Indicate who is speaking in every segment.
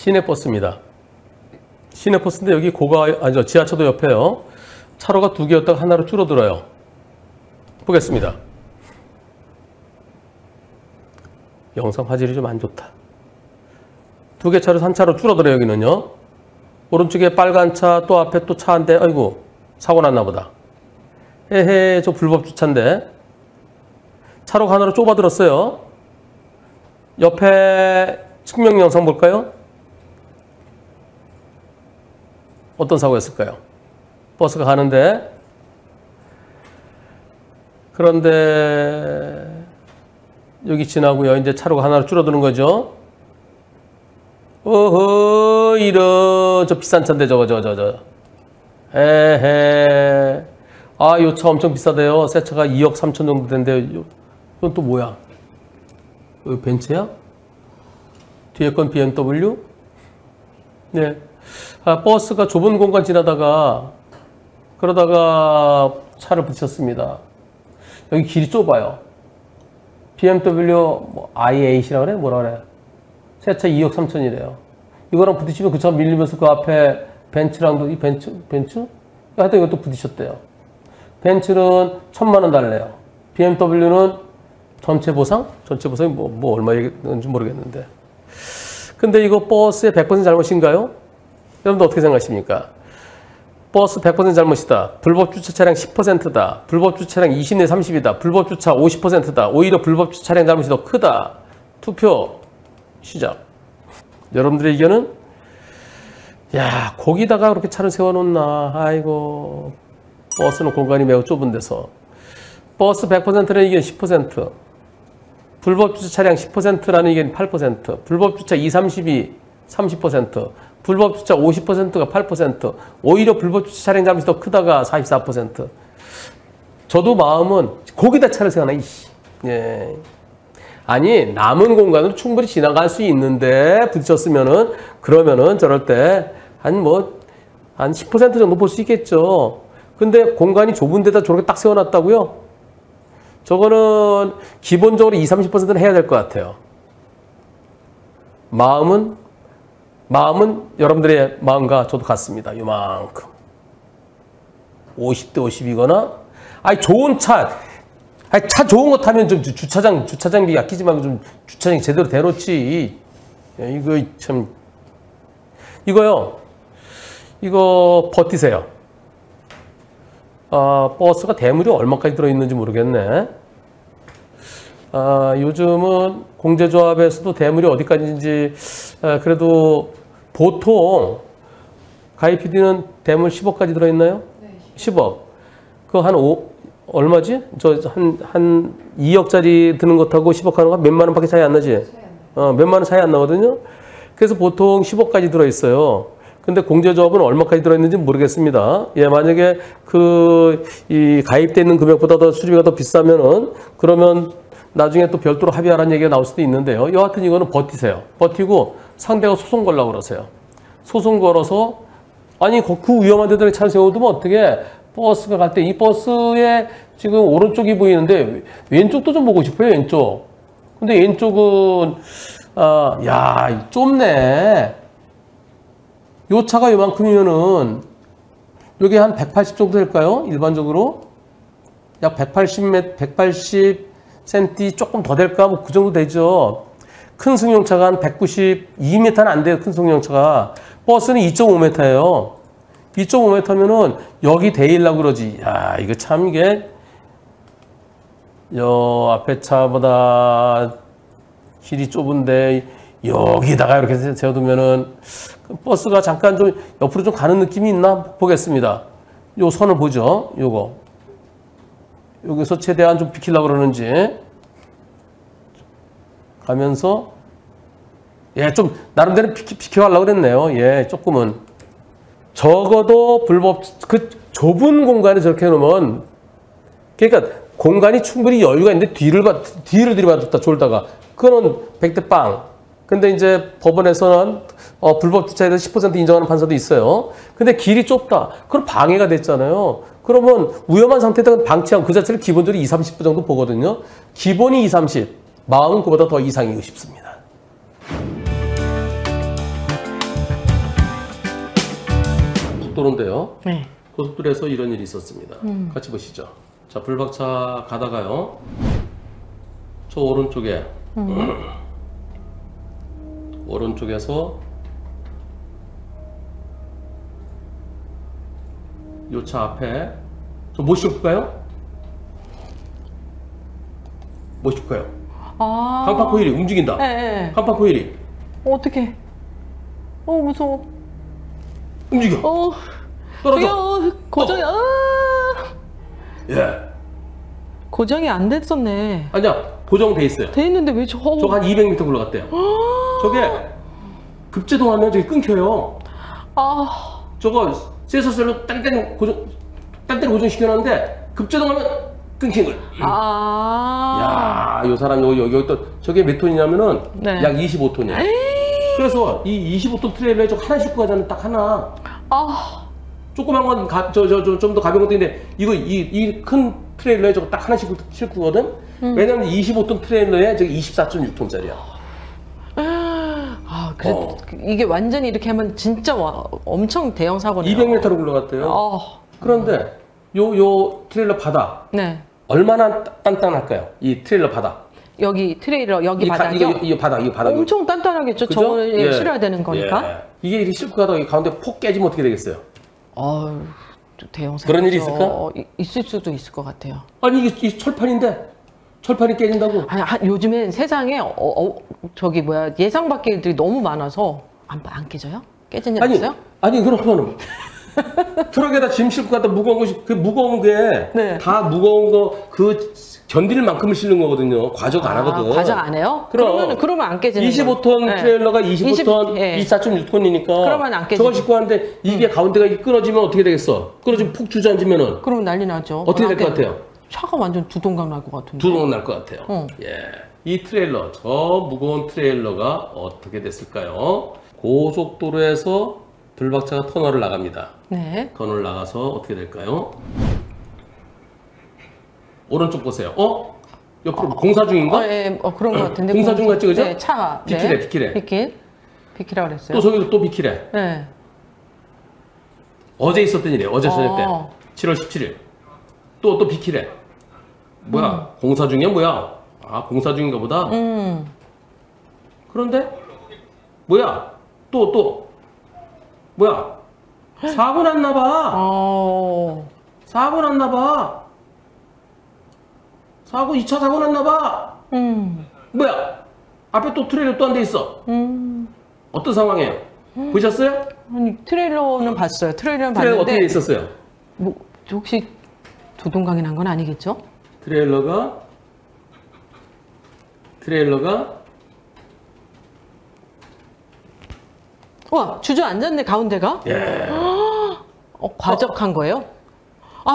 Speaker 1: 시내버스입니다. 시내버스인데 여기 지하철도 옆에요. 차로가 2개였다가 하나로 줄어들어요. 보겠습니다. 영상 화질이 좀 안 좋다. 2개 차로 1차로 줄어들어요. 여기는요. 오른쪽에 빨간 차, 또 앞에 또 차 한 대. 아이고, 사고 났나 보다. 에헤, 저 불법 주차인데. 차로가 하나로 좁아들었어요. 옆에 측면 영상 볼까요? 어떤 사고였을까요? 버스가 가는데, 그런데 여기 지나고요. 이제 차로가 하나로 줄어드는 거죠. 어허, 이런 저 비싼 차인데 저거. 에헤. 아, 요 차 엄청 비싸대요. 새 차가 2억 3천 정도 된대요. 이건 또 뭐야? 이거 벤츠야? 뒤에 건 BMW? 네. 아, 버스가 좁은 공간 지나다가 그러다가 차를 부딪혔습니다. 여기 길이 좁아요. BMW 뭐 i8이라 그래? 뭐라 그래? 새 차 2억 3천이래요. 이거랑 부딪히면 그 차 밀리면서 그 앞에 벤츠랑도 이 벤츠? 하여튼 이것도 부딪혔대요. 벤츠는 1,000만 원 달래요. BMW는 전체 보상? 전체 보상이 뭐 얼마인지 모르겠는데. 근데 이거 버스의 100% 잘못인가요? 여러분들 어떻게 생각하십니까? 버스 100% 잘못이다. 불법 주차 차량 10%다. 불법 주차 차량 20 내 30이다. 불법 주차 50%다. 오히려 불법 주차 차량 잘못이 더 크다. 투표 시작. 여러분들의 의견은? 야, 거기다가 그렇게 차를 세워놓나. 아이고, 버스는 공간이 매우 좁은 데서. 버스 100%는 의견 10%. 불법 주차 차량 10%라는 의견 8%. 불법 주차 2, 30이 30%. 불법 주차 50%가 8%. 오히려 불법 주차 차량 잘못이 더 크다가 44%. 저도 마음은 거기다 차를 세워놔. 이씨. 예. 아니, 남은 공간으로 충분히 지나갈 수 있는데 부딪혔으면은, 그러면은 저럴 때 한 10% 정도 볼 수 있겠죠. 근데 공간이 좁은 데다 저렇게 딱 세워놨다고요? 저거는 기본적으로 20, 30%는 해야 될 것 같아요. 마음은 여러분들의 마음과 저도 같습니다. 요만큼. 50대 50이거나, 아니, 좋은 차, 아니, 차 좋은 거 타면 좀 주차장비 아끼지 말고 좀 주차장 제대로 대놓지. 이거 참, 이거 버티세요. 버스가 대물이 얼마까지 들어있는지 모르겠네. 요즘은 공제조합에서도 대물이 어디까지인지, 그래도 보통 가입 PD는 대물 10억까지 들어있나요? 네. 10억. 그거 얼마지? 한 2억짜리 드는 것하고 10억 하는 거 몇만 원밖에 차이 안 나지? 몇만 원 차이 안 나거든요? 그래서 보통 10억까지 들어있어요. 근데 공제조합은 얼마까지 들어있는지 모르겠습니다. 예, 만약에 이 가입되어 있는 금액보다 더 수리비가 더 비싸면은, 그러면 나중에 또 별도로 합의하라는 얘기가 나올 수도 있는데요. 여하튼 이거는 버티세요. 버티고 상대가 소송 걸라고 그러세요. 소송 걸어서, 아니, 그 위험한 데다가 차를 세워두면 어떻게, 버스가 갈 때 이 버스에 지금 오른쪽이 보이는데 왼쪽도 좀 보고 싶어요, 왼쪽. 근데 왼쪽은, 야, 좁네. 요 차가 요만큼이면은, 여기 한 180 정도 될까요? 일반적으로? 약 180cm 조금 더 될까? 뭐 그 정도 되죠. 큰 승용차가 한 192m는 안 돼요, 큰 승용차가. 버스는 2.5m예요. 2.5m면은 여기 대일라고 그러지. 야, 이거 참 이게, 앞에 차보다 길이 좁은데, 여기다가 이렇게 세워두면은, 버스가 잠깐 좀 옆으로 좀 가는 느낌이 있나 보겠습니다. 요 선을 보죠. 여기서 최대한 좀 비키려고 그러는지 가면서, 예, 좀 나름대로 비켜가려고 그랬네요. 예, 조금은. 적어도 그 좁은 공간에 저렇게 해놓으면, 그러니까 공간이 충분히 여유가 있는데 뒤를 들이받았다 졸다가, 그거는 100대 빵. 근데 이제 법원에서는 불법 주차에 대해서 10% 인정하는 판사도 있어요. 근데 길이 좁다. 그럼 방해가 됐잖아요. 그러면 위험한 상태에다가 방치하고 그 자체를 기본적으로 20, 30분 정도 보거든요. 기본이 20, 30. 마음은 그보다 더 이상이고 싶습니다. 고속도로인데요.
Speaker 2: 네.
Speaker 1: 고속도로에서 이런 일이 있었습니다. 같이 보시죠. 자, 불박차 가다가요. 저 오른쪽에 오른쪽에서 요 차 앞에 저 뭐 싣을까요? 뭐 싣을까요?
Speaker 2: 아.
Speaker 1: 강판 코일이 움직인다.
Speaker 2: 네.
Speaker 1: 강판 코일이
Speaker 2: 어떡해. 무서워.
Speaker 1: 움직여. 떨어져.
Speaker 2: 저기요, 고정이,
Speaker 1: 예.
Speaker 2: 고정이 안 됐었네.
Speaker 1: 아니야, 고정돼 있어요.
Speaker 2: 돼 있는데 왜
Speaker 1: 저거 한 200m 굴러갔대요. 저게 급제동하면 저기 끊겨요. 저거 쇠서셀로 딴 데는 고정시켜놨는데 급제동하면 끊긴 걸. 야, 요 사람 여기 또 저게 몇 톤이냐면은
Speaker 2: 네.
Speaker 1: 약 25톤이야. 그래서 이 25톤 트레일러에 저 하나 싣고 가자는 딱 하나. 조그만 건 좀 더 가벼운 것도 있는데 이거 이 큰 트레일러에 저거 딱 하나 싣고 거든. 왜냐면 25톤 트레일러에 저기 24.6톤짜리야.
Speaker 2: 그래도 이게 완전히 이렇게 하면 진짜 엄청 대형 사고네요.
Speaker 1: 200m로 굴러갔대요. 그런데 요 트레일러 바닥
Speaker 2: 네.
Speaker 1: 얼마나 단단할까요? 이 트레일러 바닥.
Speaker 2: 여기 트레일러 여기 바닥이요?
Speaker 1: 이 바닥.
Speaker 2: 엄청 단단하겠죠.
Speaker 1: 그죠?
Speaker 2: 저거에 실어야 되는 거니까.
Speaker 1: 예. 이게 이렇게 싣고 가다가 이 가운데 폭 깨지면 어떻게 되겠어요?
Speaker 2: 대형 사고.
Speaker 1: 그런 일이 있을까?
Speaker 2: 있을 수도 있을 것 같아요.
Speaker 1: 아니 이게 철판인데 철판이 깨진다고?
Speaker 2: 아니, 요즘엔 세상에 저기 뭐야 예상 밖의 일들이 너무 많아서 안 깨져요? 깨진 일 없어요?
Speaker 1: 아니 그러면은 트럭에다 짐 싣고 갔다 무거운 것이 그 무거운 게 다
Speaker 2: 네.
Speaker 1: 무거운 거 그 견딜 만큼을 싣는 거거든요. 과적 안 하거든.
Speaker 2: 과적 안 해요? 그러면 안 깨지는
Speaker 1: 25톤
Speaker 2: 네.
Speaker 1: 트레일러가 25톤,
Speaker 2: 예.
Speaker 1: 24.6톤이니까.
Speaker 2: 그러면 안 깨지죠.
Speaker 1: 저걸 싣고 하는데 이게 가운데가 이렇게 끊어지면 어떻게 되겠어? 끊어지면 푹 주저앉으면은
Speaker 2: 그러면 난리 나죠.
Speaker 1: 어떻게 될 것 같아요?
Speaker 2: 차가 완전 두동강 날 것 같은데.
Speaker 1: 두동강 날 것 같아요. 예. 이 트레일러, 저 무거운 트레일러가 어떻게 됐을까요? 고속도로에서 불박차가 터널을 나갑니다.
Speaker 2: 네.
Speaker 1: 터널 나가서 어떻게 될까요? 오른쪽 보세요. 옆으로 공사 중인가?
Speaker 2: 그런 것 같은데.
Speaker 1: 공사 중 같지, 그죠?
Speaker 2: 네, 차가.
Speaker 1: 비키래.
Speaker 2: 비키라 그랬어요.
Speaker 1: 또 저기도 또 비키래.
Speaker 2: 네.
Speaker 1: 어제 있었던 일이에요. 어제 저녁 때. 7월 17일. 또 비키래. 뭐야? 공사 중이야, 뭐야? 공사 중인가 보다. 그런데 뭐야? 또 뭐야? 사고 났나 봐. 사고 났나 봐. 2차 사고 났나 봐. 뭐야? 앞에 또 트레일러 또 한 대 있어. 어떤 상황이에요? 보셨어요?
Speaker 2: 아니, 트레일러는 봤어요. 트레일러는
Speaker 1: 트레일러
Speaker 2: 봤는데.
Speaker 1: 어떻게 있었어요?
Speaker 2: 뭐 혹시 두동강이 난 건 아니겠죠?
Speaker 1: 트레일러가
Speaker 2: 와, 주저앉았네 가운데가.
Speaker 1: 예.
Speaker 2: 과적한 거예요?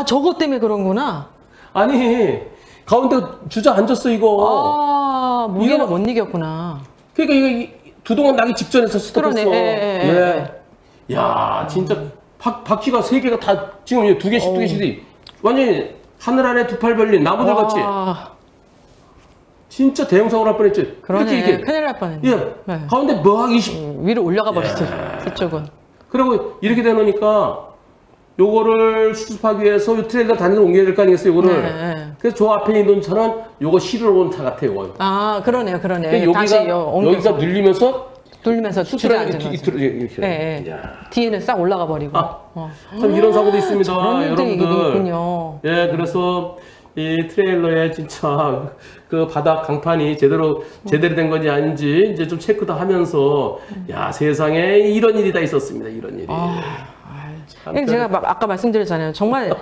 Speaker 2: 저거 때문에 그런구나.
Speaker 1: 아니 가운데 주저앉았어 이거.
Speaker 2: 무게를 못 이겼구나.
Speaker 1: 그러니까 이거 두동강 나기 직전에서 스톱했어.
Speaker 2: 그러네.
Speaker 1: 야, 진짜 바퀴가 3개가 다 지금 2개씩 완전히 하늘 아래 두 팔 벌린 나무들 같이. 진짜 대형 사고 날 뻔했지.
Speaker 2: 그러네.
Speaker 1: 이렇게.
Speaker 2: 큰일 날 뻔했네.
Speaker 1: 예.
Speaker 2: 네.
Speaker 1: 가운데 뭐하기 20.
Speaker 2: 위로 올라가 버렸어요. 그쪽은.
Speaker 1: 그리고 이렇게 되놓으니까 요거를 수습하기 위해서 이 트레일러 단위로 옮겨야 될 거 아니겠어요, 요거를.
Speaker 2: 네.
Speaker 1: 그래서 저 앞에 있는 차는 요거 실으러 온 차 같아요, 요거.
Speaker 2: 그러네요.
Speaker 1: 여기가 눌리면서
Speaker 2: 눌리면서
Speaker 1: 수트라게
Speaker 2: 주저앉으면서.
Speaker 1: 이렇게.
Speaker 2: 네. 뒤에는 싹 올라가 버리고.
Speaker 1: 참 이런 사고도 있습니다,
Speaker 2: 저런 일들이
Speaker 1: 여러분들.
Speaker 2: 있군요.
Speaker 1: 예, 그래서 이 트레일러에 진짜 그 바닥 강판이 제대로 된 건지 아닌지 이제 좀 체크도 하면서 야, 세상에 이런 일이 다 있었습니다. 이런 일이.
Speaker 2: 제가 아까 말씀드렸잖아요. 정말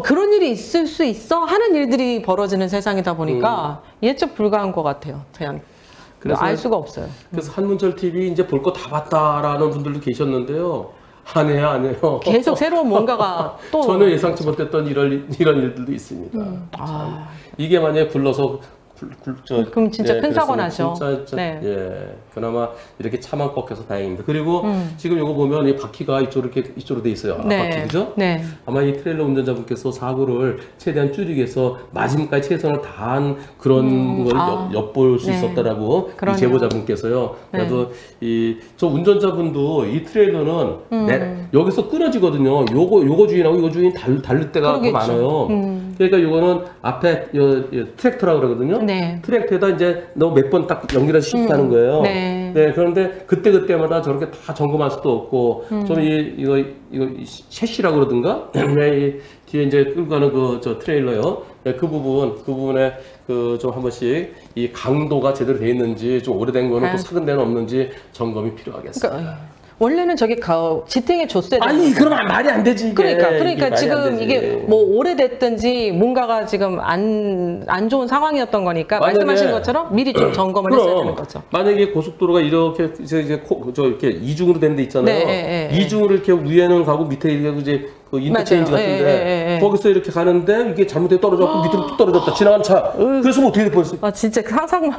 Speaker 2: 그런 일이 있을 수 있어 하는 일들이 벌어지는 세상이다 보니까 예측 불가한 것 같아요. 그냥 알 수가 없어요.
Speaker 1: 그래서 한문철 TV 이제 볼 거 다 봤다라는 분들도 계셨는데요. 안 해요.
Speaker 2: 계속 새로운 뭔가가 또
Speaker 1: 전혀 예상치 못했던 이런 일들도 있습니다. 이게 만약에 굴러서
Speaker 2: 그럼 진짜 큰
Speaker 3: 그래서
Speaker 2: 사고 나죠.
Speaker 3: 진짜
Speaker 2: 네.
Speaker 3: 예, 그나마 이렇게 차만 꺾여서 다행입니다. 그리고 지금 이거 보면 이 바퀴가 이쪽으로 돼 있어요.
Speaker 2: 네.
Speaker 3: 앞바퀴 그죠?
Speaker 2: 네.
Speaker 3: 아마 이 트레일러 운전자분께서 사고를 최대한 줄이기 위해서 마지막까지 최선을 다한 그런 걸 엿볼 수
Speaker 2: 네.
Speaker 3: 있었다라고 이
Speaker 2: 그러네요.
Speaker 3: 제보자분께서요. 그래도 저 운전자분도 이 트레일러는 여기서 끊어지거든요. 요거 주인하고 이거 주인 다를 때가 더 많아요. 그러니까 요거는 앞에 트랙터라고 그러거든요.
Speaker 2: 네.
Speaker 3: 트랙터에다 이제 너 몇 번 딱 연결해서 시프트하는 거예요.
Speaker 2: 네.
Speaker 3: 네, 그런데 그때마다 저렇게 다 점검할 수도 없고, 좀 이거 셰시라고 그러든가, 이 뒤에 이제 끌고 가는 저 트레일러요. 네, 그 부분에 좀 한 번씩 이 강도가 제대로 돼 있는지, 좀 오래된 거는 또 삭은 데는 없는지 점검이 필요하겠습니다.
Speaker 2: 그러니까 원래는 저기 지탱해 줬어야 되는
Speaker 3: 아니, 그러면 말이 안 되지. 이게.
Speaker 2: 그러니까
Speaker 3: 이게
Speaker 2: 지금 이게 뭐 오래됐든지 뭔가가 지금 안 좋은 상황이었던 거니까 말씀하신 것처럼 미리 좀 점검을 했어야 되는 거죠.
Speaker 3: 만약에 고속도로가 이렇게 이렇게 이중으로 된 데 있잖아요.
Speaker 2: 네,
Speaker 3: 이중으로 이렇게 위에는 가고 밑에 이제 그 인터체인지
Speaker 2: 맞아요.
Speaker 3: 같은데 거기서 이렇게 가는데 이게 잘못돼 떨어졌고 밑으로 뚝 떨어졌다. 지나가는 차. 그래서 뭐 어떻게 될 뻔했어요?
Speaker 2: 아 진짜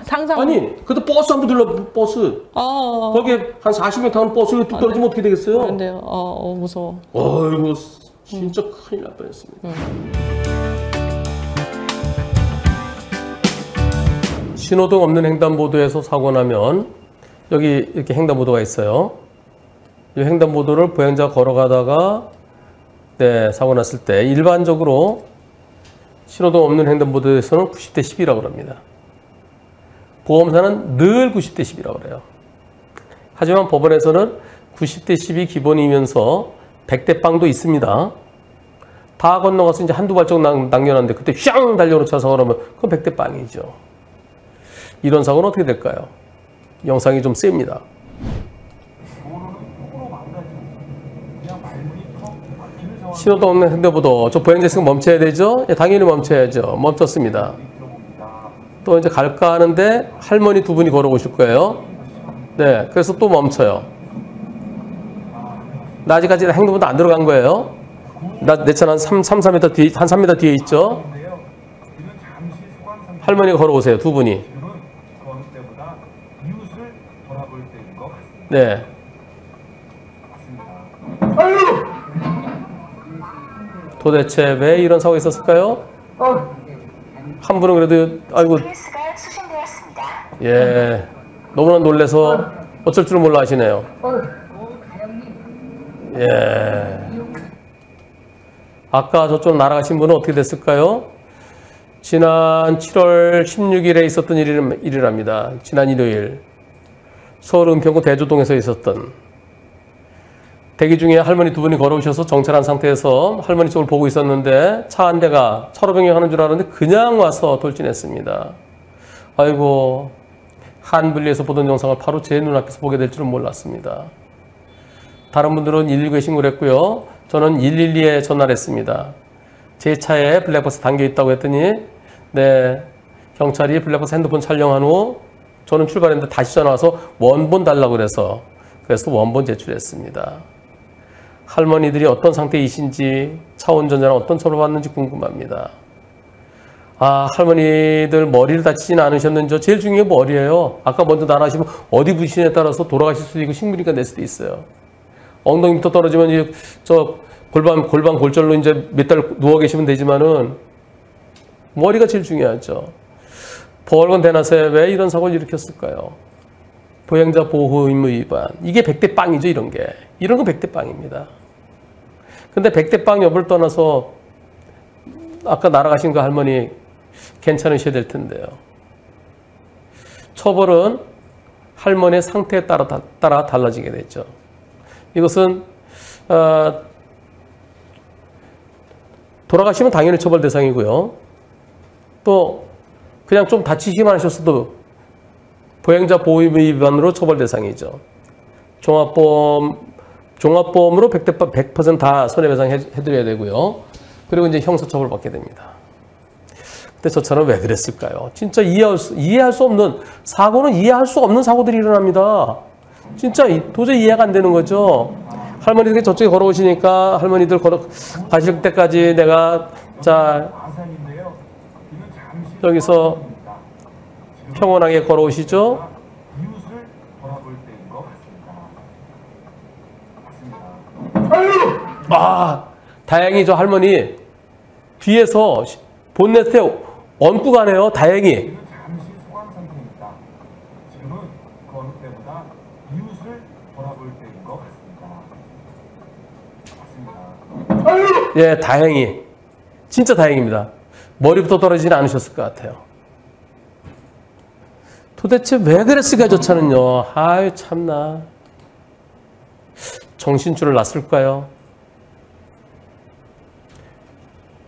Speaker 2: 상상.
Speaker 3: 아니, 근데 버스 한번 들러 버스. 거기에 한 40명 타는 버스가 뚝 떨어지면 어떻게 되겠어요?
Speaker 2: 그런데요. 무서워.
Speaker 3: 어이구, 진짜 큰일 날 뻔했습니다.
Speaker 1: 신호등 없는 횡단보도에서 사고 나면 여기 이렇게 횡단보도가 있어요. 이 횡단보도를 보행자가 걸어가다가 사고 났을 때 일반적으로 신호등 없는 횡단보도에서는 90대 10이라고 합니다. 보험사는 늘 90대 10이라고 그래요. 하지만 법원에서는 90대 10이 기본이면서 100대 빵도 있습니다. 다 건너가서 이제 한두 발짝 남겨놨는데 그때 샹 달려놓자 사고 나면 그건 100대 빵이죠. 이런 사고는 어떻게 될까요? 영상이 좀 셉니다. 신호등 없는 횡단보도, 저 보행자 있으면 멈춰야 되죠? 예, 당연히 멈춰야죠. 멈췄습니다. 또 이제 갈까 하는데 할머니 두 분이 걸어오실 거예요. 네, 그래서 또 멈춰요. 나 아직까지 횡단보도 안 들어간 거예요. 내 차는 한 3m 뒤에, 한 3m 뒤에 있죠. 할머니가 걸어오세요, 두 분이. 네. 도대체 왜 이런 사고가 있었을까요? 한 분은 그래도 아이고 예 너무나 놀래서 어쩔 줄 몰라 하시네요. 예. 아까 저쪽 날아가신 분은 어떻게 됐을까요? 지난 7월 16일에 있었던 일이랍니다. 지난 일요일 서울 은평구 대조동에서 있었던 대기 중에 할머니 두 분이 걸어오셔서 정차한 상태에서 할머니 쪽을 보고 있었는데 차 한 대가 차로 변경하는 줄 알았는데 그냥 와서 돌진했습니다. 아이고, 한분리에서 보던 영상을 바로 제 눈앞에서 보게 될 줄은 몰랐습니다. 다른 분들은 119에 신고를 했고요. 저는 112에 전화를 했습니다. 제 차에 블랙박스 담겨 있다고 했더니 네, 경찰이 블랙박스 핸드폰 촬영한 후 저는 출발했는데 다시 전화 와서 원본 달라고 그래서 원본 제출했습니다. 할머니들이 어떤 상태이신지 차 운전자는 어떤 처벌을 받는지 궁금합니다. 할머니들 머리를 다치진 않으셨는지 제일 중요한 게 머리예요. 아까 먼저 날아가시면 어디 부시냐에 따라서 돌아가실 수도 있고 식물인가 낼 수도 있어요. 엉덩이 밑으로 떨어지면 이제 저 골반 골절로 이제 몇 달 누워 계시면 되지만은 머리가 제일 중요하죠. 벌건 대낮에 왜 이런 사고를 일으켰을까요? 보행자 보호 의무 위반. 이게 100대 빵이죠, 이런 게. 이런 건 100대 빵입니다. 근데 100대 빵 여부를 떠나서 아까 날아가신 그 할머니 괜찮으셔야 될 텐데요. 처벌은 할머니의 상태에 따라 달라지게 되죠. 이것은 돌아가시면 당연히 처벌 대상이고요. 또 그냥 좀 다치시기만 하셨어도 보행자 보호 의무 위반으로 처벌 대상이죠. 종합보험으로 100% 다 손해배상 해드려야 되고요. 그리고 이제 형사처벌 받게 됩니다. 근데 저 차는 왜 그랬을까요? 진짜 이해할 수 없는, 사고는 이해할 수 없는 사고들이 일어납니다. 진짜 도저히 이해가 안 되는 거죠. 할머니들이 저쪽에 걸어오시니까 할머니들 가실 때까지 내가 여기서 평온하게 걸어오시죠.
Speaker 4: 이웃을 돌아볼 때인 것 같습니다.
Speaker 1: 아, 다행히 저 할머니 뒤에서 본넷에 얹고 가네요. 다행히.
Speaker 4: 지금 잠시 소강 상태입니다. 지금은 그 어느 때보다 이웃을 돌아볼 때인 것 같습니다. 맞습니다.
Speaker 1: 예, 다행히. 진짜 다행입니다. 머리부터 떨어지진 않으셨을 것 같아요. 도대체 왜 그랬을까, 저 차는요. 아유, 참나. 정신줄을 놨을까요?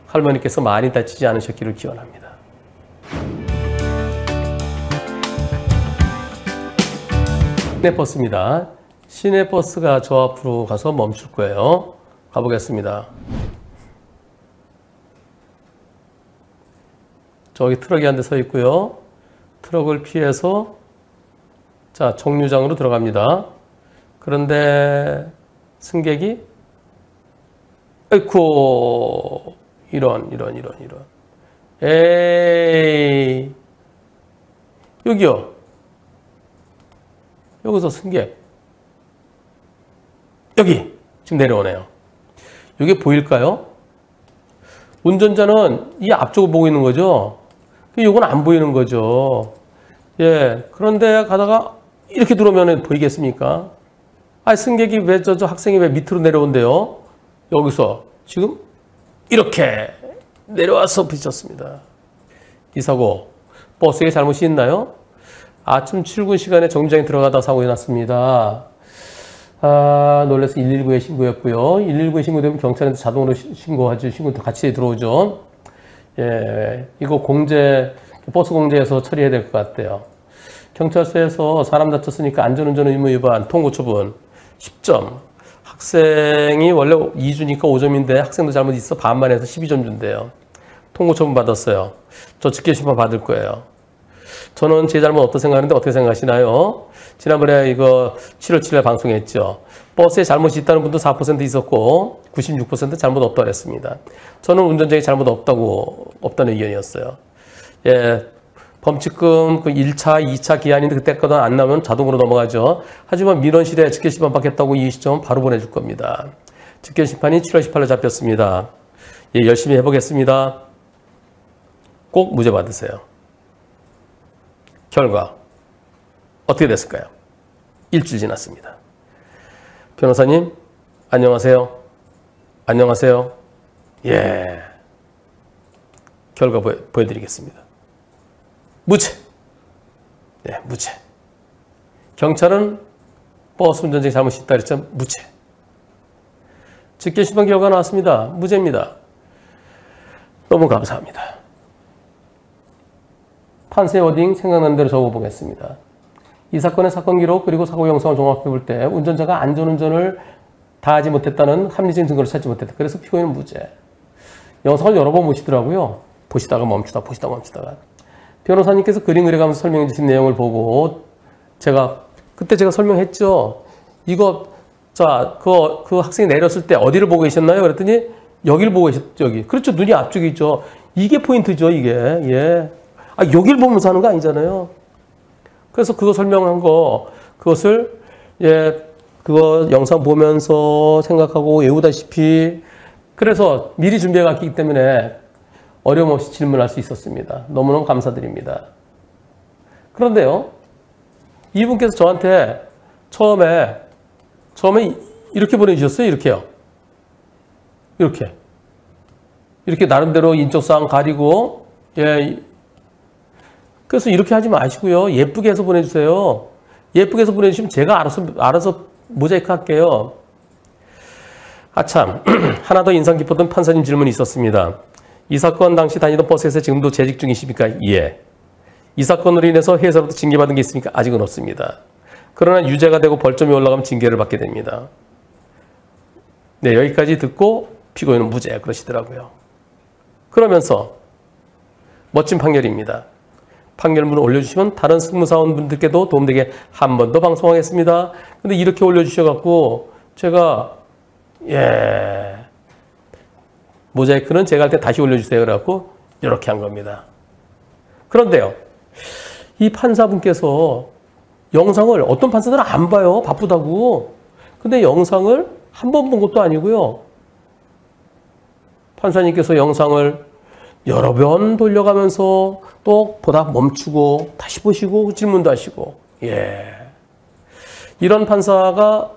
Speaker 1: 할머니께서 많이 다치지 않으셨기를 기원합니다. 시내버스입니다. 시내버스가 저 앞으로 가서 멈출 거예요. 가보겠습니다. 저기 트럭이 한 대 서 있고요. 트럭을 피해서 자, 정류장으로 들어갑니다. 그런데 승객이 에이쿠 이런 에이 여기요. 여기서 승객 여기 지금 내려오네요. 이게 보일까요? 운전자는 이 앞쪽을 보고 있는 거죠. 이건 안 보이는 거죠. 예. 그런데 가다가 이렇게 들어오면 보이겠습니까? 아, 승객이 왜 저 학생이 왜 밑으로 내려온대요? 여기서 지금 이렇게 내려와서 부딪혔습니다. 이 사고 버스에 잘못이 있나요? 아침 출근 시간에 정류장에 들어가다 사고가 났습니다. 아, 놀라서 119에 신고했고요. 119에 신고되면 경찰한테 자동으로 신고하죠. 신고도 같이 들어오죠. 예, 이거 공제, 버스 공제에서 처리해야 될 것 같아요. 경찰서에서 사람 다쳤으니까 안전운전 의무 위반, 통고 처분 10점. 학생이 원래 2주니까 5점인데 학생도 잘못 있어 반만 해서 12점 준대요. 통고 처분 받았어요. 저 직계심판 받을 거예요. 저는 제 잘못 어떻게 생각하는데 어떻게 생각하시나요? 지난번에 이거 7월 7일에 방송했죠. 버스에 잘못이 있다는 분도 4% 있었고 96% 잘못 없다고 했습니다. 저는 운전자에 잘못 없다는 의견이었어요. 예, 범칙금 그 1차, 2차 기한인데 그때까지 안 나오면 자동으로 넘어가죠. 하지만 민원실에 직계심판 받겠다고 이 시점 바로 보내줄 겁니다. 직계심판이 7월 18일에 잡혔습니다. 예, 열심히 해보겠습니다. 꼭 무죄 받으세요. 결과 어떻게 됐을까요? 일주일 지났습니다. 변호사님, 안녕하세요. 안녕하세요. 예. 결과 보여드리겠습니다. 무죄. 예, 무죄. 경찰은 버스 운전자의 잘못이 있다 그랬죠? 무죄. 직계심판 결과 나왔습니다. 무죄입니다. 너무 감사합니다. 판세 워딩 생각나는 대로 적어보겠습니다. 이 사건의 사건 기록 그리고 사고 영상을 종합해 볼 때 운전자가 안전운전을 다하지 못했다는 합리적인 증거를 찾지 못했다. 그래서 피고인은 무죄. 영상을 여러 번 보시더라고요. 보시다가 멈추다가. 변호사님께서 그림 그려가면서 설명해 주신 내용을 보고 그때 제가 설명했죠. 이거 그 학생이 내렸을 때 어디를 보고 계셨나요? 그랬더니 여기를 보고 계셨죠. 여기. 그렇죠. 눈이 앞쪽에 있죠. 이게 포인트죠. 이게. 예. 아, 여기를 보면서 하는 거 아니잖아요. 그래서 그거 설명한 거, 그것을, 예, 그거 영상 보면서 생각하고 외우다시피, 그래서 미리 준비해 갔기 때문에 어려움 없이 질문할 수 있었습니다. 너무너무 감사드립니다. 그런데요, 이분께서 저한테 처음에 이렇게 보내주셨어요. 이렇게요. 이렇게 나름대로 인적사항 가리고, 예, 그래서 이렇게 하지 마시고요. 예쁘게 해서 보내주세요. 예쁘게 해서 보내주시면 제가 알아서 모자이크 할게요. 아참, 하나 더 인상 깊었던 판사님 질문이 있었습니다. 이 사건 당시 다니던 버스에서 지금도 재직 중이십니까? 예. 이 사건으로 인해서 회사로부터 징계받은 게 있습니까? 아직은 없습니다. 그러나 유죄가 되고 벌점이 올라가면 징계를 받게 됩니다. 네, 여기까지 듣고 피고인은 무죄 그러시더라고요. 그러면서 멋진 판결입니다. 판결문을 올려주시면 다른 승무사원분들께도 도움되게 한 번 더 방송하겠습니다. 근데 이렇게 올려주셔갖고 제가 모자이크는 제가 할 때 다시 올려주세요. 그래갖고 이렇게 한 겁니다. 그런데요. 이 판사분께서 영상을 어떤 판사들은 안 봐요. 바쁘다고. 근데 영상을 한 번 본 것도 아니고요. 판사님께서 영상을 여러 번 돌려가면서 또 보다 멈추고 다시 보시고 질문도 하시고. 예. 이런 판사가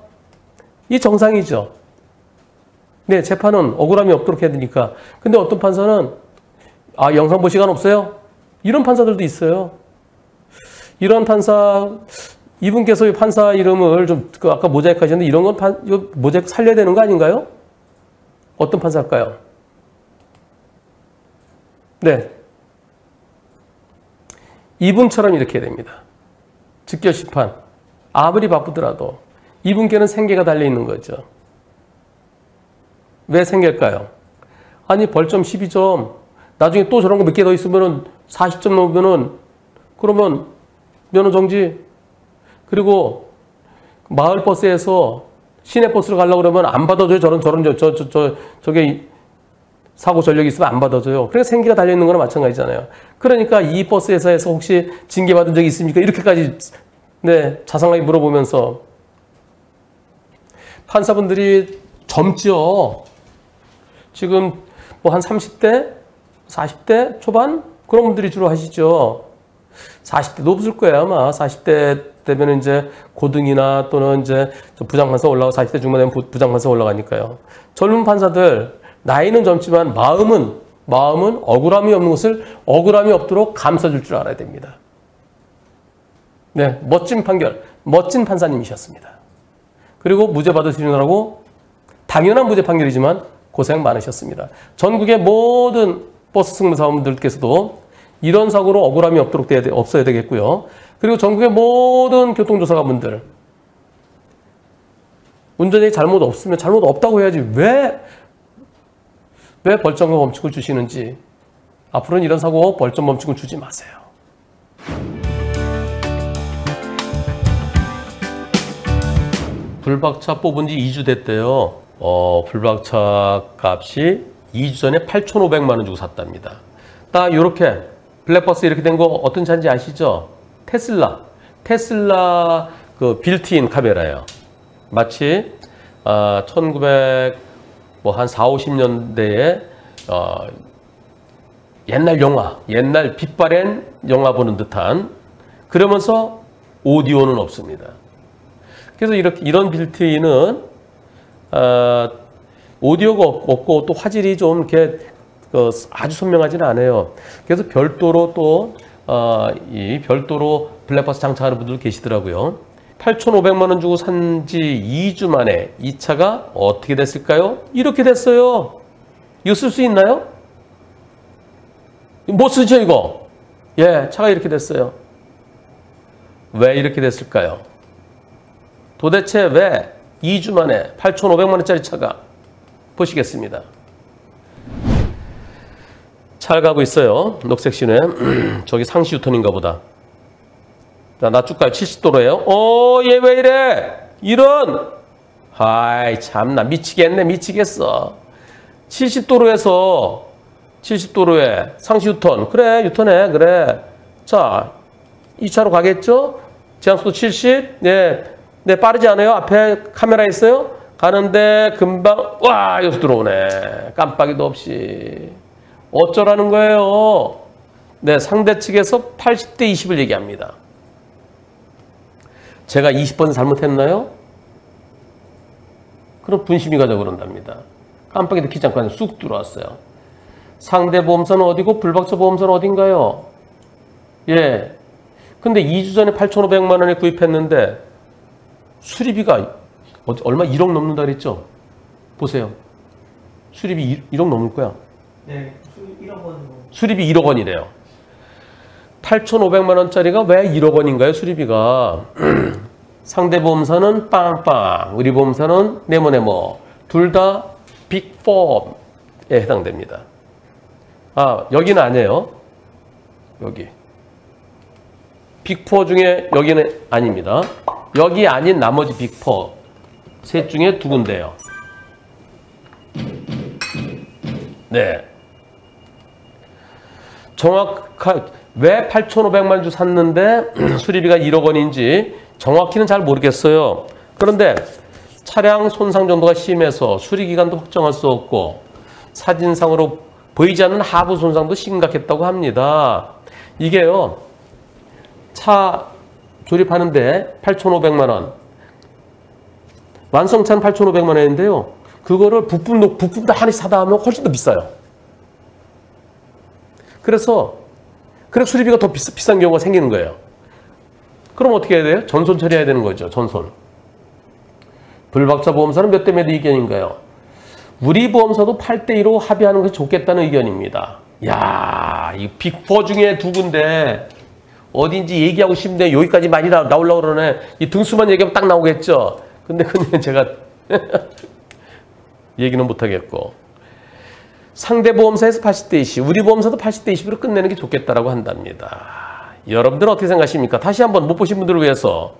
Speaker 1: 이 정상이죠. 네, 재판은 억울함이 없도록 해야 되니까. 근데 어떤 판사는 아, 영상 볼 시간 없어요? 이런 판사들도 있어요. 이런 판사, 이분께서 이 판사 이름을 좀, 아까 모자이크 하셨는데 이런 건 이거 모자이크 살려야 되는 거 아닌가요? 어떤 판사일까요? 네. 이분처럼 이렇게 해야 됩니다. 즉결심판. 아무리 바쁘더라도 이분께는 생계가 달려있는 거죠. 왜 생길까요? 아니, 벌점 12점. 나중에 또 저런 거 몇 개 더 있으면은 40점 넘으면은 그러면 면허정지. 그리고 마을버스에서 시내버스로 가려고 그러면 안 받아줘요. 저게 사고 전력이 있으면 안 받아줘요. 그러니까 생기가 달려있는 거나 마찬가지잖아요. 그러니까 이 버스 회사에서 혹시 징계받은 적이 있습니까? 이렇게까지 네, 자상하게 물어보면서 판사분들이 젊죠. 지금 뭐 한 30대, 40대 초반 그런 분들이 주로 하시죠. 40대도 없을 거예요, 아마. 40대 되면 이제 고등이나 또는 이제 부장판사 올라가고 40대 중반 되면 부장판사 올라가니까요. 젊은 판사들 나이는 젊지만 마음은 억울함이 없는 것을 억울함이 없도록 감싸줄 줄 알아야 됩니다. 네, 멋진 판결, 멋진 판사님이셨습니다. 그리고 무죄 받으시느라고 당연한 무죄 판결이지만 고생 많으셨습니다. 전국의 모든 버스 승무사원분들께서도 이런 사고로 억울함이 없어야 되겠고요. 그리고 전국의 모든 교통조사관분들 운전에 잘못 없으면 잘못 없다고 해야지 왜 벌점과 범칙을 주시는지 앞으로는 이런 사고 벌점 범칙을 주지 마세요. 불박차 뽑은 지 2주 됐대요. 불박차 값이 2주 전에 8,500만 원 주고 샀답니다. 딱 이렇게 블랙박스 이렇게 된 거 어떤 차인지 아시죠? 테슬라 그 빌트인 카메라예요. 마치 1900 뭐 한 4, 50년대에 옛날 영화, 옛날 빛바랜 영화 보는 듯한 그러면서 오디오는 없습니다. 그래서 이런 빌트인은 오디오가 없고 또 화질이 좀 이렇게 아주 선명하지는 않아요. 그래서 별도로 또 이 별도로 블랙박스 장착하는 분들 계시더라고요. 8,500만 원 주고 산 지 2주 만에 이 차가 어떻게 됐을까요? 이렇게 됐어요. 이거 쓸 수 있나요? 못 쓰죠, 이거? 예, 차가 이렇게 됐어요. 왜 이렇게 됐을까요? 도대체 왜 2주 만에 8,500만 원짜리 차가 보시겠습니다. 잘 가고 있어요. 녹색 신호. 저기 상시 유턴인가 보다. 자, 나 쭉 가요. 70도로예요. 얘 왜 이래? 이런! 아이, 참나. 미치겠네. 미치겠어. 70도로에 상시 유턴. 그래, 유턴해. 그래. 자, 2차로 가겠죠? 제한속도 70. 네, 빠르지 않아요? 앞에 카메라 있어요? 가는데 금방, 와! 여기서 들어오네. 깜빡이도 없이. 어쩌라는 거예요? 네, 상대 측에서 80대 20을 얘기합니다. 제가 20번 잘못했나요? 그럼 분심이 가자 그런답니다. 깜빡이도 켜지 않고 그냥 쑥 들어왔어요. 상대 보험사는 어디고 불박차 보험사는 어딘가요? 예. 근데 2주 전에 8,500만 원에 구입했는데 수리비가 얼마 1억 넘는다 그랬죠? 보세요. 수리비 1억 넘을 거야.
Speaker 5: 네, 1억 원.
Speaker 1: 수리비 1억 원이래요. 8,500만 원짜리가 왜 1억 원인가요? 수리비가. 상대 보험사는 빵빵, 우리 보험사는 네모네모. 둘 다 빅4에 해당됩니다. 아, 여기는 아니에요. 여기. 빅4 중에 여기는 아닙니다. 여기 아닌 나머지 빅4. 셋 중에 두 군데예요. 네.
Speaker 3: 왜 8,500만 주 샀는데 수리비가 1억 원인지 정확히는 잘 모르겠어요. 그런데 차량 손상 정도가 심해서 수리기간도 확정할 수 없고 사진상으로 보이지 않는 하부 손상도 심각했다고 합니다. 이게요, 차 조립하는데 8,500만 원, 완성차는 8,500만 원인데요. 그거를 부품도 하나씩 사다 하면 훨씬 더 비싸요. 그래서 수리비가 더 비싼 경우가 생기는 거예요. 그럼 어떻게 해야 돼요? 전손 처리해야 되는 거죠. 전손. 불박차 보험사는 몇 대 몇 의견인가요? 우리 보험사도 8대2로 합의하는 것이 좋겠다는 의견입니다. 야, 이 빅4 중에 두 군데 어딘지 얘기하고 싶은데 여기까지 많이 나오려고 그러네. 이 등수만 얘기하면 딱 나오겠죠. 근데 제가 얘기는 못하겠고, 상대 보험사에서 80대 20, 우리 보험사도 80대 20으로 끝내는 게 좋겠다라고 한답니다. 여러분들은 어떻게 생각하십니까? 다시 한번 못 보신 분들을 위해서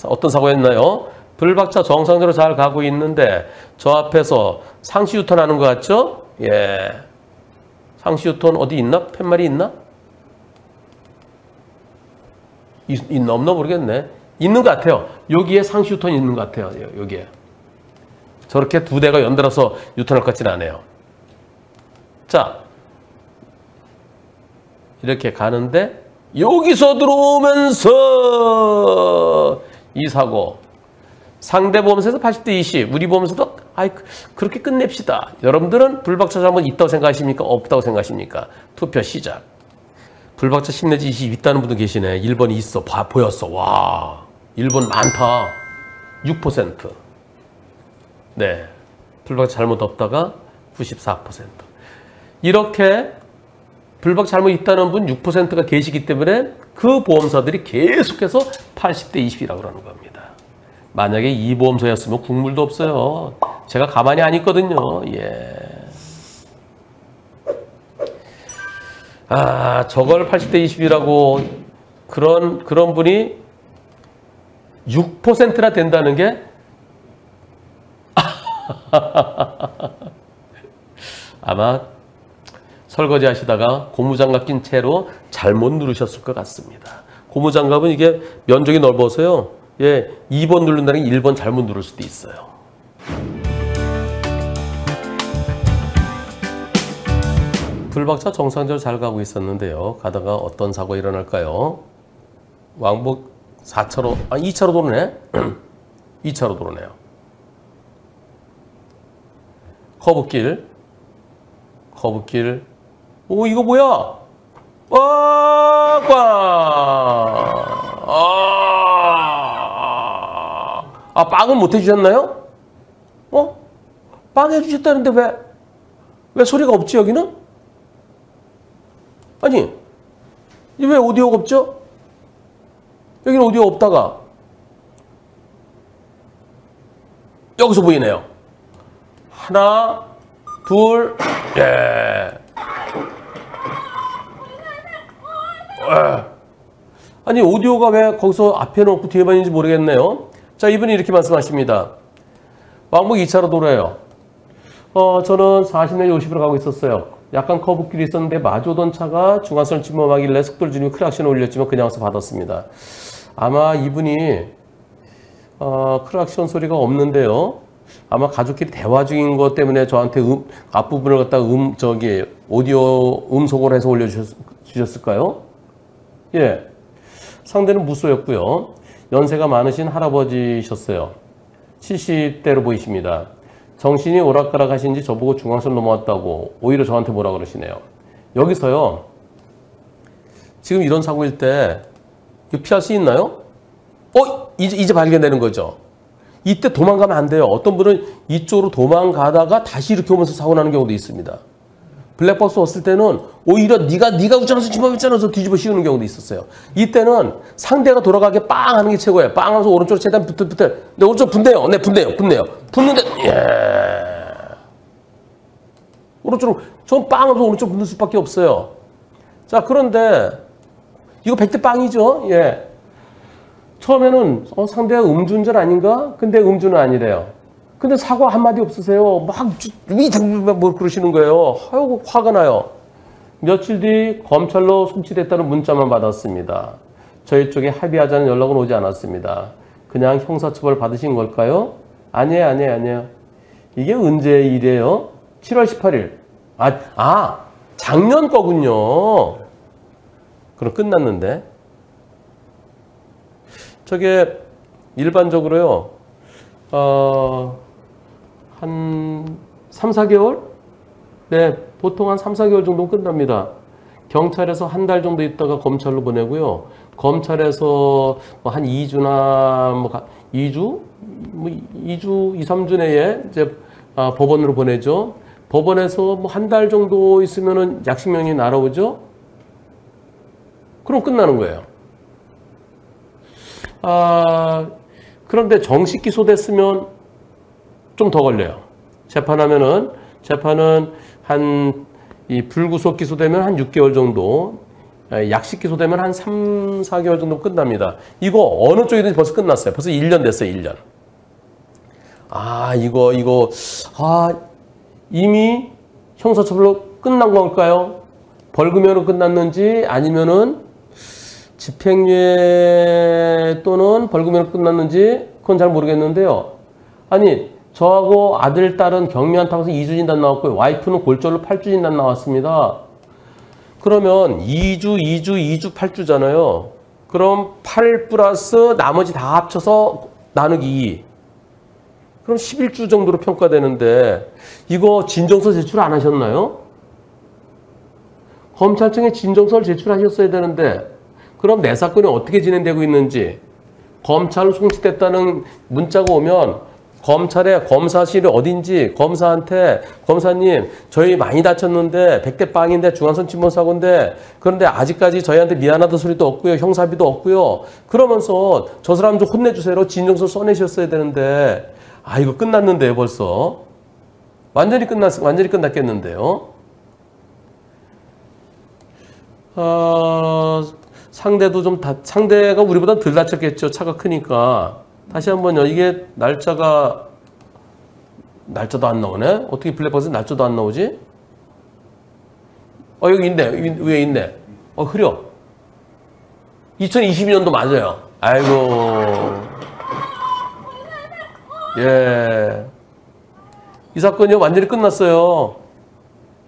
Speaker 3: 어떤 사고였나요? 불박차 정상적으로 잘 가고 있는데 저 앞에서 상시 유턴 하는 것 같죠? 예, 상시 유턴 어디 있나? 팻말이 있나? 있나 없나 모르겠네. 있는 것 같아요. 여기에 상시 유턴이 있는 것 같아요. 여기에. 저렇게 두 대가 연달아서 유턴할 것 같지는 않아요. 자, 이렇게 가는데 여기서 들어오면서 이 사고, 상대 보험사에서 80대 20, 우리 보험사도 그렇게 끝냅시다. 여러분들은 불박차 잘못 있다고 생각하십니까? 없다고 생각하십니까? 투표 시작. 불박차 10 내지 20 있다는 분도 계시네. 1번이 있어. 보였어. 와, 1번 많다. 6%. 네, 불박차 잘못 없다가 94%. 이렇게 불박차 잘못 있다는 분 6%가 계시기 때문에 그 보험사들이 계속해서 80대 20이라고 그러는 겁니다. 만약에 이 보험사였으면 국물도 없어요. 제가 가만히 안 있거든요. 예. 아, 저걸 80대 20이라고 그런 분이 6%나 된다는 게 아마 설거지 하시다가 고무장갑 낀 채로 잘못 누르셨을 것 같습니다. 고무장갑은 이게 면적이 넓어서요. 예, 2번 누른다는 게 1번 잘못 누를 수도 있어요. 불박차 정상적으로 잘 가고 있었는데요. 가다가 어떤 사고가 일어날까요? 왕복 4차로, 2차로 도로네? 2차로 도로네요. 커브길. 오, 이거 뭐야? 빵은 못 해주셨나요? 빵 해주셨다는데 왜 소리가 없지, 여기는? 아니, 왜 오디오가 없죠? 여기는 오디오 없다가 여기서 보이네요. 하나, 둘, 예. 아니, 오디오가 왜 거기서 앞에 놓고 뒤에만 있는지 모르겠네요. 자, 이분이 이렇게 말씀하십니다. 왕복 2차로 도로예요. 저는 40 내지 50으로 가고 있었어요. 약간 커브길이 있었는데 마주오던 차가 중앙선을 침범하길래 속도를 줄이고 클락션을 올렸지만 그냥 와서 받았습니다. 아마 이분이 클락션 소리가 없는데요. 아마 가족끼리 대화 중인 것 때문에 저한테 앞부분을 갖다 오디오 음속으로 해서 올려주셨을까요? 예. 상대는 무소였고요. 연세가 많으신 할아버지셨어요. 70대로 보이십니다. 정신이 오락가락 하신지 저보고 중앙선 넘어왔다고 오히려 저한테 뭐라 그러시네요. 여기서요. 지금 이런 사고일 때 이거 피할 수 있나요? 이제 발견되는 거죠. 이때 도망가면 안 돼요. 어떤 분은 이쪽으로 도망가다가 다시 이렇게 오면서 사고 나는 경우도 있습니다. 블랙박스 왔을 때는 오히려 네가 웃잖아서 집어했잖아서 뒤집어 씌우는 경우도 있었어요. 이때는 상대가 돌아가게 빵 하는 게 최고예요. 빵 하면서 오른쪽으로 최대한 붙어. 네, 오른쪽 붙네요. 네, 붙네요. 붙는데, 예. 오른쪽으로, 전 빵 하면서 오른쪽 붙는 수밖에 없어요. 자, 그런데, 이거 100대 빵이죠? 예. 처음에는, 상대가 음주운전 아닌가? 근데 음주는 아니래요. 근데 사과 한마디 없으세요. 막 그러시는 거예요. 아이고, 화가 나요. 며칠 뒤 검찰로 송치됐다는 문자만 받았습니다. 저희 쪽에 합의하자는 연락은 오지 않았습니다. 그냥 형사처벌 받으신 걸까요? 아니에요. 이게 언제 일이에요? 7월 18일. 작년 거군요. 그럼 끝났는데. 저게 일반적으로요. 한 3, 4개월? 네, 보통 한 3, 4개월 정도 끝납니다. 경찰에서 한 달 정도 있다가 검찰로 보내고요. 검찰에서 한 2주나 2주, 2, 3주 내에 이제 법원으로 보내죠. 법원에서 한 달 정도 있으면은 약식명령이 날아오죠. 그럼 끝나는 거예요. 그런데 정식 기소됐으면 좀 더 걸려요. 재판은 이 불구속 기소되면 한 6개월 정도, 약식 기소되면 한 3, 4개월 정도 끝납니다. 이거 어느 쪽이든지 벌써 끝났어요. 벌써 1년 됐어요, 1년. 이미 형사처벌로 끝난 걸까요? 벌금형으로 끝났는지 아니면은 집행유예 또는 벌금형으로 끝났는지 그건 잘 모르겠는데요. 아니, 저하고 아들, 딸은 경미한 타고서 2주 진단 나왔고요. 와이프는 골절로 8주 진단 나왔습니다. 그러면 2주 8주잖아요. 그럼 8 플러스 나머지 다 합쳐서 나누기 2. 그럼 11주 정도로 평가되는데 이거 진정서 제출 안 하셨나요? 검찰청에 진정서를 제출하셨어야 되는데 그럼 내 사건이 어떻게 진행되고 있는지 검찰로 송치됐다는 문자가 오면 검찰의 검사실이 어딘지 검사한테 검사님 저희 많이 다쳤는데 100대 빵인데 중앙선 침몰 사고인데 그런데 아직까지 저희한테 미안하다 소리도 없고요. 형사비도 없고요. 그러면서 저 사람 좀 혼내주세요. 진정서 써내셨어야 되는데 이거 끝났는데요 벌써. 완전히 끝났겠는데요. 상대도 상대가 우리보다 덜 다쳤겠죠. 차가 크니까. 다시 한번요. 이게 날짜도 안 나오네? 어떻게 블랙박스 날짜도 안 나오지? 여기 있네. 위에 있네. 흐려. 2022년도 맞아요. 아이고. 예. 이 사건이 완전히 끝났어요.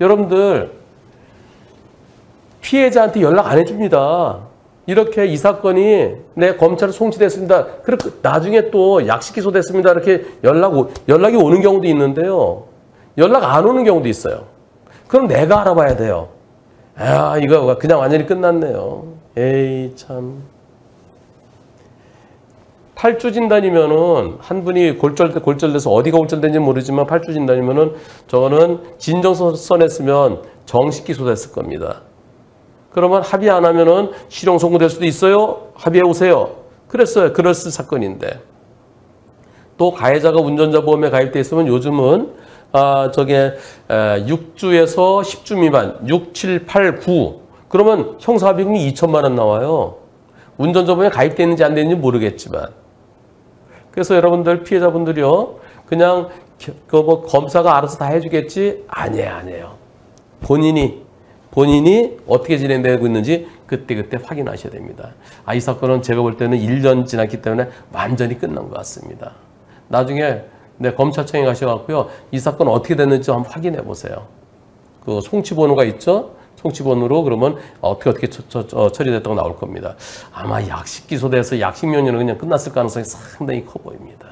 Speaker 3: 여러분들, 피해자한테 연락 안 해줍니다. 이렇게 이 사건이 검찰에 송치됐습니다. 그렇게 나중에 또 약식 기소됐습니다. 이렇게 연락이 오는 경우도 있는데요. 연락 안 오는 경우도 있어요. 그럼 내가 알아봐야 돼요. 이거 그냥 완전히 끝났네요. 에이, 참. 8주 진단이면은 한 분이 골절돼서 어디가 골절된지 모르지만 8주 진단이면은 저거는 진정서 써냈으면 정식 기소됐을 겁니다. 그러면 합의 안 하면은 실형 선고될 수도 있어요. 합의해 오세요. 그랬어요. 그랬을 사건인데. 또 가해자가 운전자 보험에 가입돼 있으면 요즘은 6주에서 10주 미만 6, 7, 8, 9 그러면 형사합의금이 2천만 원 나와요. 운전자 보험에 가입돼 있는지 안 되는지 모르겠지만. 그래서 여러분들 피해자분들이요. 그냥 검사가 알아서 다 해주겠지? 아니에요. 본인이 어떻게 진행되고 있는지 그때 확인하셔야 됩니다. 이 사건은 제가 볼 때는 1년 지났기 때문에 완전히 끝난 것 같습니다. 나중에 검찰청에 가셔갖고요. 이 사건 어떻게 됐는지 한번 확인해 보세요. 그 송치번호가 있죠? 송치번호로 그러면 어떻게 처리됐다고 나올 겁니다. 아마 약식 기소돼서 약식명령은 그냥 끝났을 가능성이 상당히 커 보입니다.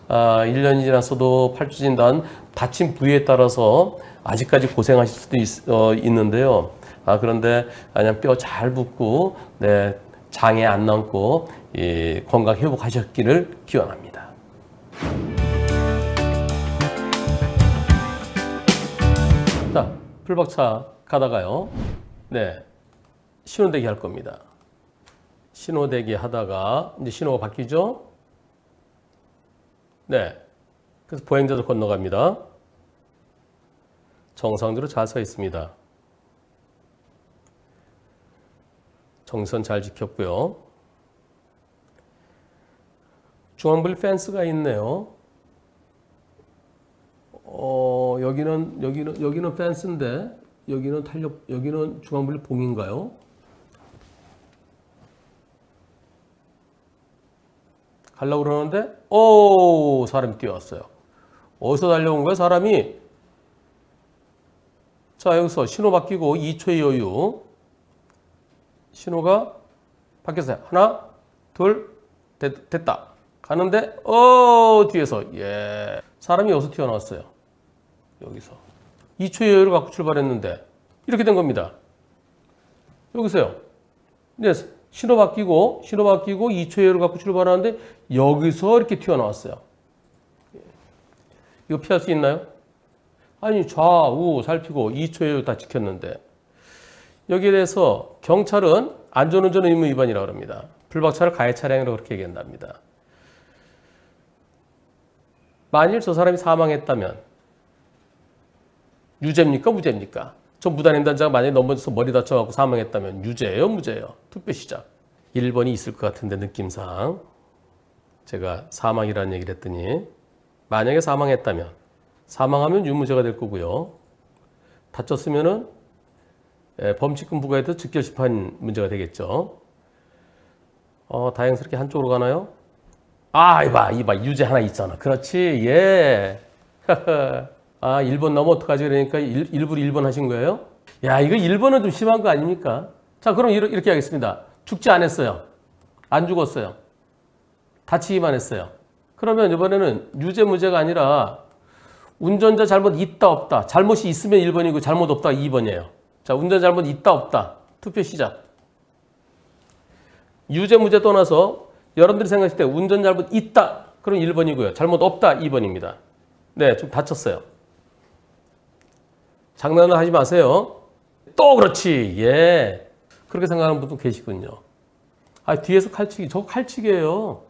Speaker 3: 1년이 지났어도 8주 진단 다친 부위에 따라서 아직까지 고생하실 수도 있는데요. 그런데 그냥 뼈 잘 붙고 장애 안 남고 건강 회복하셨기를 기원합니다. 자, 풀박차 가다가요. 신호대기 할 겁니다. 신호대기 하다가 이제 신호가 바뀌죠. 그래서 보행자도 건너갑니다. 정상대로 잘 서 있습니다. 정선 잘 지켰고요. 중앙분리 펜스가 있네요. 여기는 펜스인데
Speaker 1: 여기는 여기는 중앙분리 봉인가요? 가려고 그러는데, 사람이 뛰어왔어요. 어디서 달려온 거야, 사람이? 자, 여기서 신호 바뀌고 2초의 여유. 신호가 바뀌었어요. 하나, 둘, 됐다. 가는데, 뒤에서, 사람이 여기서 튀어나왔어요. 여기서. 2초의 여유를 갖고 출발했는데, 이렇게 된 겁니다. 여기서요. 네, 신호 바뀌고 2초의 여유를 갖고 출발하는데, 여기서 이렇게 튀어나왔어요. 이거 피할 수 있나요? 아니, 좌우 살피고 2초의 여유 다 지켰는데, 여기에 대해서 경찰은 안전운전 의무 위반이라고 합니다. 불박차를 가해 차량이라고 그렇게 얘기한답니다. 만일 저 사람이 사망했다면 유죄입니까? 무죄입니까? 저 무단횡단자가 만약에 넘어져서 머리 다쳐갖고 사망했다면 유죄예요? 무죄예요? 투표 시작. 1번이 있을 것 같은데 느낌상 제가 사망이라는 얘기를 했더니 만약에 사망했다면 사망하면 유무죄가 될 거고요. 다쳤으면은 범칙금 부과에도 즉결심판 문제가 되겠죠. 다행스럽게 한쪽으로 가나요? 이봐 유죄 하나 있잖아. 그렇지, 예. 1번 넘어 어떡하지? 그러니까 일부러 1번 하신 거예요? 야, 이거 1번은 좀 심한 거 아닙니까? 자, 그럼 이렇게 하겠습니다. 죽지 않았어요. 안 죽었어요. 다치기만 했어요. 그러면 이번에는 유죄 무죄가 아니라 운전자 잘못 있다 없다. 잘못이 있으면 1번이고 잘못 없다 2번이에요. 자, 운전 잘못 있다 없다. 투표 시작. 유죄 무죄 떠나서 여러분들이 생각하실 때 운전 잘못 있다. 그럼 1번이고요. 잘못 없다 2번입니다. 네, 좀 다쳤어요. 장난을 하지 마세요. 또 그렇지. 예. 그렇게 생각하는 분도 계시군요. 뒤에서 칼치기. 저거 칼치기예요.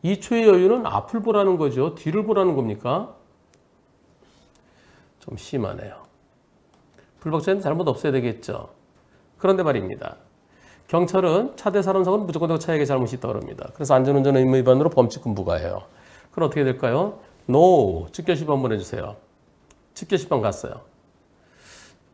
Speaker 1: 2초의 여유는 앞을 보라는 거죠. 뒤를 보라는 겁니까? 좀 심하네요. 불박차는 잘못 없어야 되겠죠. 그런데 말입니다. 경찰은 차대 사람 사고는 무조건 차액의 잘못이 있다고 합니다. 그래서 안전운전 의무 위반으로 범칙금 부과해요. 그럼 어떻게 될까요? NO. 즉결심판 한번 해주세요. 즉결심판 갔어요.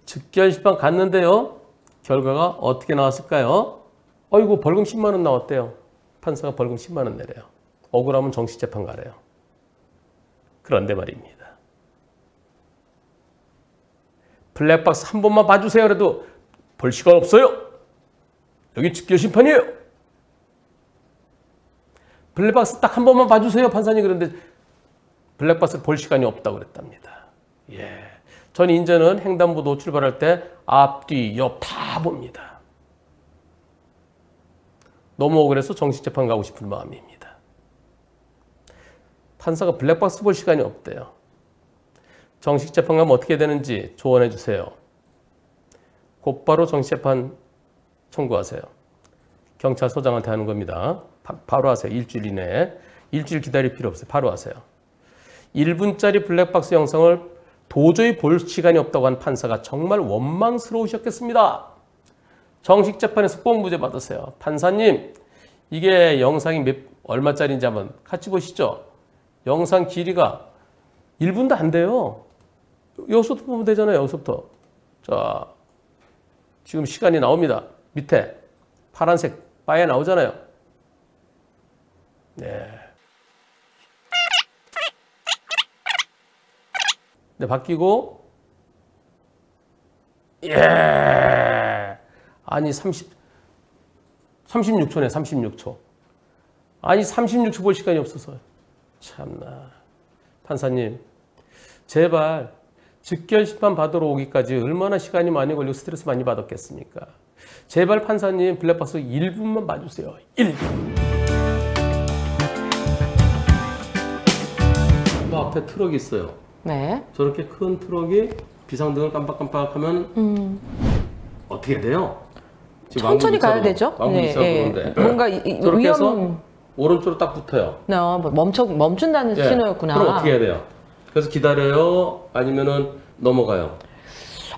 Speaker 1: 즉결심판 갔는데요. 결과가 어떻게 나왔을까요? 어이구, 벌금 10만 원 나왔대요. 판사가 벌금 10만 원 내래요. 억울하면 정식재판 가래요. 그런데 말입니다. 블랙박스 한 번만 봐주세요. 그래도 볼 시간 없어요. 여기 즉결심판이에요. 블랙박스 딱 한 번만 봐주세요. 판사님 그런데 블랙박스를 볼 시간이 없다고 그랬답니다. 예, 전 인제는 횡단보도 출발할 때 앞, 뒤, 옆 다 봅니다. 너무 억울해서 정식재판 가고 싶은 마음입니다. 판사가 블랙박스 볼 시간이 없대요. 정식재판 가면 어떻게 되는지 조언해 주세요. 곧바로 정식재판 청구하세요. 경찰서장한테 하는 겁니다. 바로 하세요. 일주일 이내에. 일주일 기다릴 필요 없어요. 바로 하세요. 1분짜리 블랙박스 영상을 도저히 볼 시간이 없다고 한 판사가 정말 원망스러우셨겠습니다. 정식재판에서 꼭 무죄 받으세요. 판사님, 이게 영상이 얼마짜리인지 한번 같이 보시죠. 영상 길이가 1분도 안 돼요. 여기서부터 보면 되잖아요. 여기서부터. 자, 지금 시간이 나옵니다. 밑에 파란색 바에 나오잖아요. 네. 네, 바뀌고, 아니, 36초네, 36초. 아니, 36초 볼 시간이 없어서. 참나. 판사님, 제발, 즉결심판 받으러 오기까지 얼마나 시간이 많이 걸리고 스트레스 많이 받았겠습니까? 제발 판사님, 블랙박스 1분만 봐주세요. 1분. 앞에 트럭이 있어요.
Speaker 2: 네.
Speaker 3: 저렇게 큰 트럭이 비상등을 깜빡깜빡하면 어떻게 돼요? 지금
Speaker 2: 천천히 가야 되죠.
Speaker 3: 그런데
Speaker 2: 뭔가
Speaker 3: 저렇게 해서 오른쪽으로 딱 붙어요.
Speaker 2: 멈춘다는 신호였구나.
Speaker 3: 그럼 어떻게 해야 돼요? 그래서 기다려요? 아니면은 넘어가요?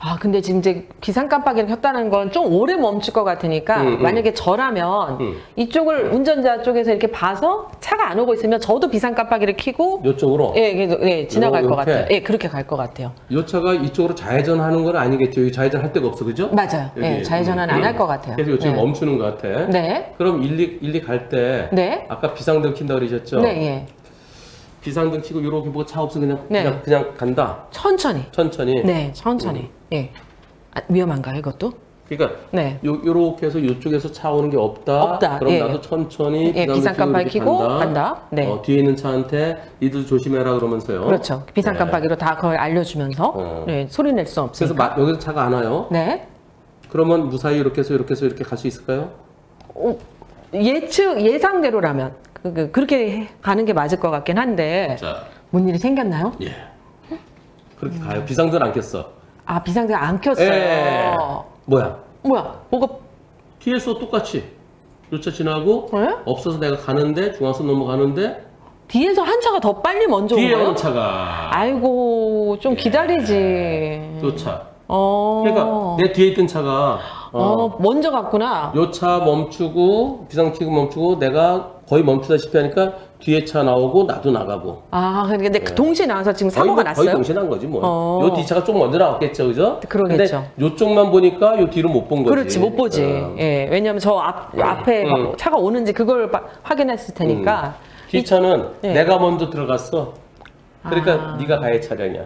Speaker 2: 아, 근데 지금 이제 기상 깜빡이를 켰다는 건 좀 오래 멈출 것 같으니까 만약에 저라면 이쪽을 운전자 쪽에서 이렇게 봐서 차가 안 오고 있으면 저도 비상 깜빡이를 켜고
Speaker 3: 이쪽으로.
Speaker 2: 예, 지나갈 것
Speaker 3: 요렇게?
Speaker 2: 같아요. 예, 그렇게 갈 것 같아요.
Speaker 3: 이 차가 이쪽으로 좌회전하는 건 아니겠죠? 여기 좌회전할 데가 없어, 그죠?
Speaker 2: 맞아요. 예, 좌회전은 안 할 것 같아요.
Speaker 3: 그래서 이쪽에
Speaker 2: 네.
Speaker 3: 멈추는 것 같아.
Speaker 2: 네.
Speaker 3: 그럼 1, 2 갈 때
Speaker 2: 네.
Speaker 3: 아까 비상등 킨다 그러셨죠?
Speaker 2: 네, 예.
Speaker 3: 비상등 켜고 이렇게 보고 차 없으면 그냥
Speaker 2: 네.
Speaker 3: 그냥 간다.
Speaker 2: 천천히.
Speaker 3: 천천히.
Speaker 2: 네, 천천히. 예. 아, 위험한가요, 이것도?
Speaker 3: 그러니까
Speaker 2: 네.
Speaker 3: 요렇게 해서 이쪽에서 차 오는 게 없다. 그럼
Speaker 2: 예.
Speaker 3: 나도 천천히
Speaker 2: 예, 비상 깜빡이 켜고 간다. 네.
Speaker 3: 뒤에 있는 차한테 니들 조심해라 그러면서요.
Speaker 2: 그렇죠. 비상
Speaker 3: 네.
Speaker 2: 깜빡이로 다 그걸 알려주면서 네, 소리 낼 수
Speaker 3: 그래서
Speaker 2: 없으니까.
Speaker 3: 여기서 차가 안 와요.
Speaker 2: 네.
Speaker 3: 그러면 무사히 이렇게 해서 이렇게 갈 수 있을까요?
Speaker 2: 예상대로라면 그렇게 가는 게 맞을 것 같긴 한데
Speaker 3: 자,
Speaker 2: 뭔 일이 생겼나요?
Speaker 3: 예. 그렇게 가요. 비상등 안 켰어.
Speaker 2: 아, 비상등 안 켰어요.
Speaker 3: 예. 뭐야?
Speaker 2: 뭐가
Speaker 3: 뒤에서 똑같이 요 차 지나고
Speaker 2: 네?
Speaker 3: 없어서 내가 가는데 중앙선 넘어가는데
Speaker 2: 뒤에서 한 차가 더 빨리 먼저 온
Speaker 3: 뒤에
Speaker 2: 거예요?
Speaker 3: 오는 차가
Speaker 2: 아이고, 좀 기다리지.
Speaker 3: 요 차.
Speaker 2: 어.
Speaker 3: 그러니까 내 뒤에 있던 차가
Speaker 2: 먼저 갔구나.
Speaker 3: 요 차 멈추고 비상 켜고 멈추고 내가 거의 멈추다시피 하니까 뒤에 차 나오고 나도 나가고
Speaker 2: 아, 근데 동시에 나와서 지금 사고가
Speaker 3: 거의
Speaker 2: 났어요?
Speaker 3: 동시에 난 거지 뭐.
Speaker 2: 어.
Speaker 3: 요 뒤차가 좀 먼저 나왔겠죠, 그죠?
Speaker 2: 그러겠죠.
Speaker 3: 근데 요쪽만 보니까 요 뒤로 못 본 거지.
Speaker 2: 그렇지, 못 보지. 예, 왜냐면 저 앞에 막 차가 오는지 그걸 확인했을 테니까.
Speaker 3: 뒤차는
Speaker 2: 네.
Speaker 3: 내가 먼저 들어갔어. 그러니까 네가 가야 차량이야.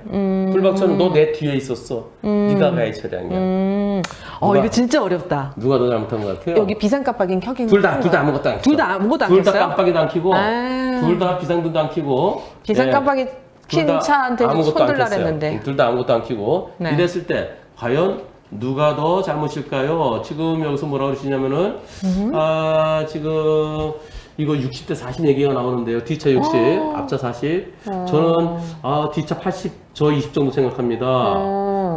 Speaker 3: 풀박차는 너 내 뒤에 있었어. 네가 가야 차량이야.
Speaker 2: 이거 진짜 어렵다.
Speaker 3: 누가 더 잘못한 것 같아요?
Speaker 2: 여기 비상 깜빡이는 켜긴
Speaker 3: 둘 다 아무것도 안 켰어.
Speaker 2: 둘 다 아무것도 안
Speaker 3: 둘 다
Speaker 2: 켰어요?
Speaker 3: 깜빡이도 안 켜고
Speaker 2: 아.
Speaker 3: 둘 다 비상등도 안 켜고
Speaker 2: 비상
Speaker 3: 예.
Speaker 2: 깜빡이
Speaker 3: 둘
Speaker 2: 킨
Speaker 3: 다
Speaker 2: 차한테
Speaker 3: 아무것도 안
Speaker 2: 손들라
Speaker 3: 켰어요.
Speaker 2: 그랬는데.
Speaker 3: 둘 다 아무것도 안 켜고
Speaker 2: 네.
Speaker 3: 이랬을 때 과연 누가 더 잘못일까요? 지금 여기서 뭐라 그러시냐면은 지금 이거 60대 40 얘기가 나오는데요. 뒷차 60, 앞차 40. 저는 뒷차 80, 저 20 정도 생각합니다.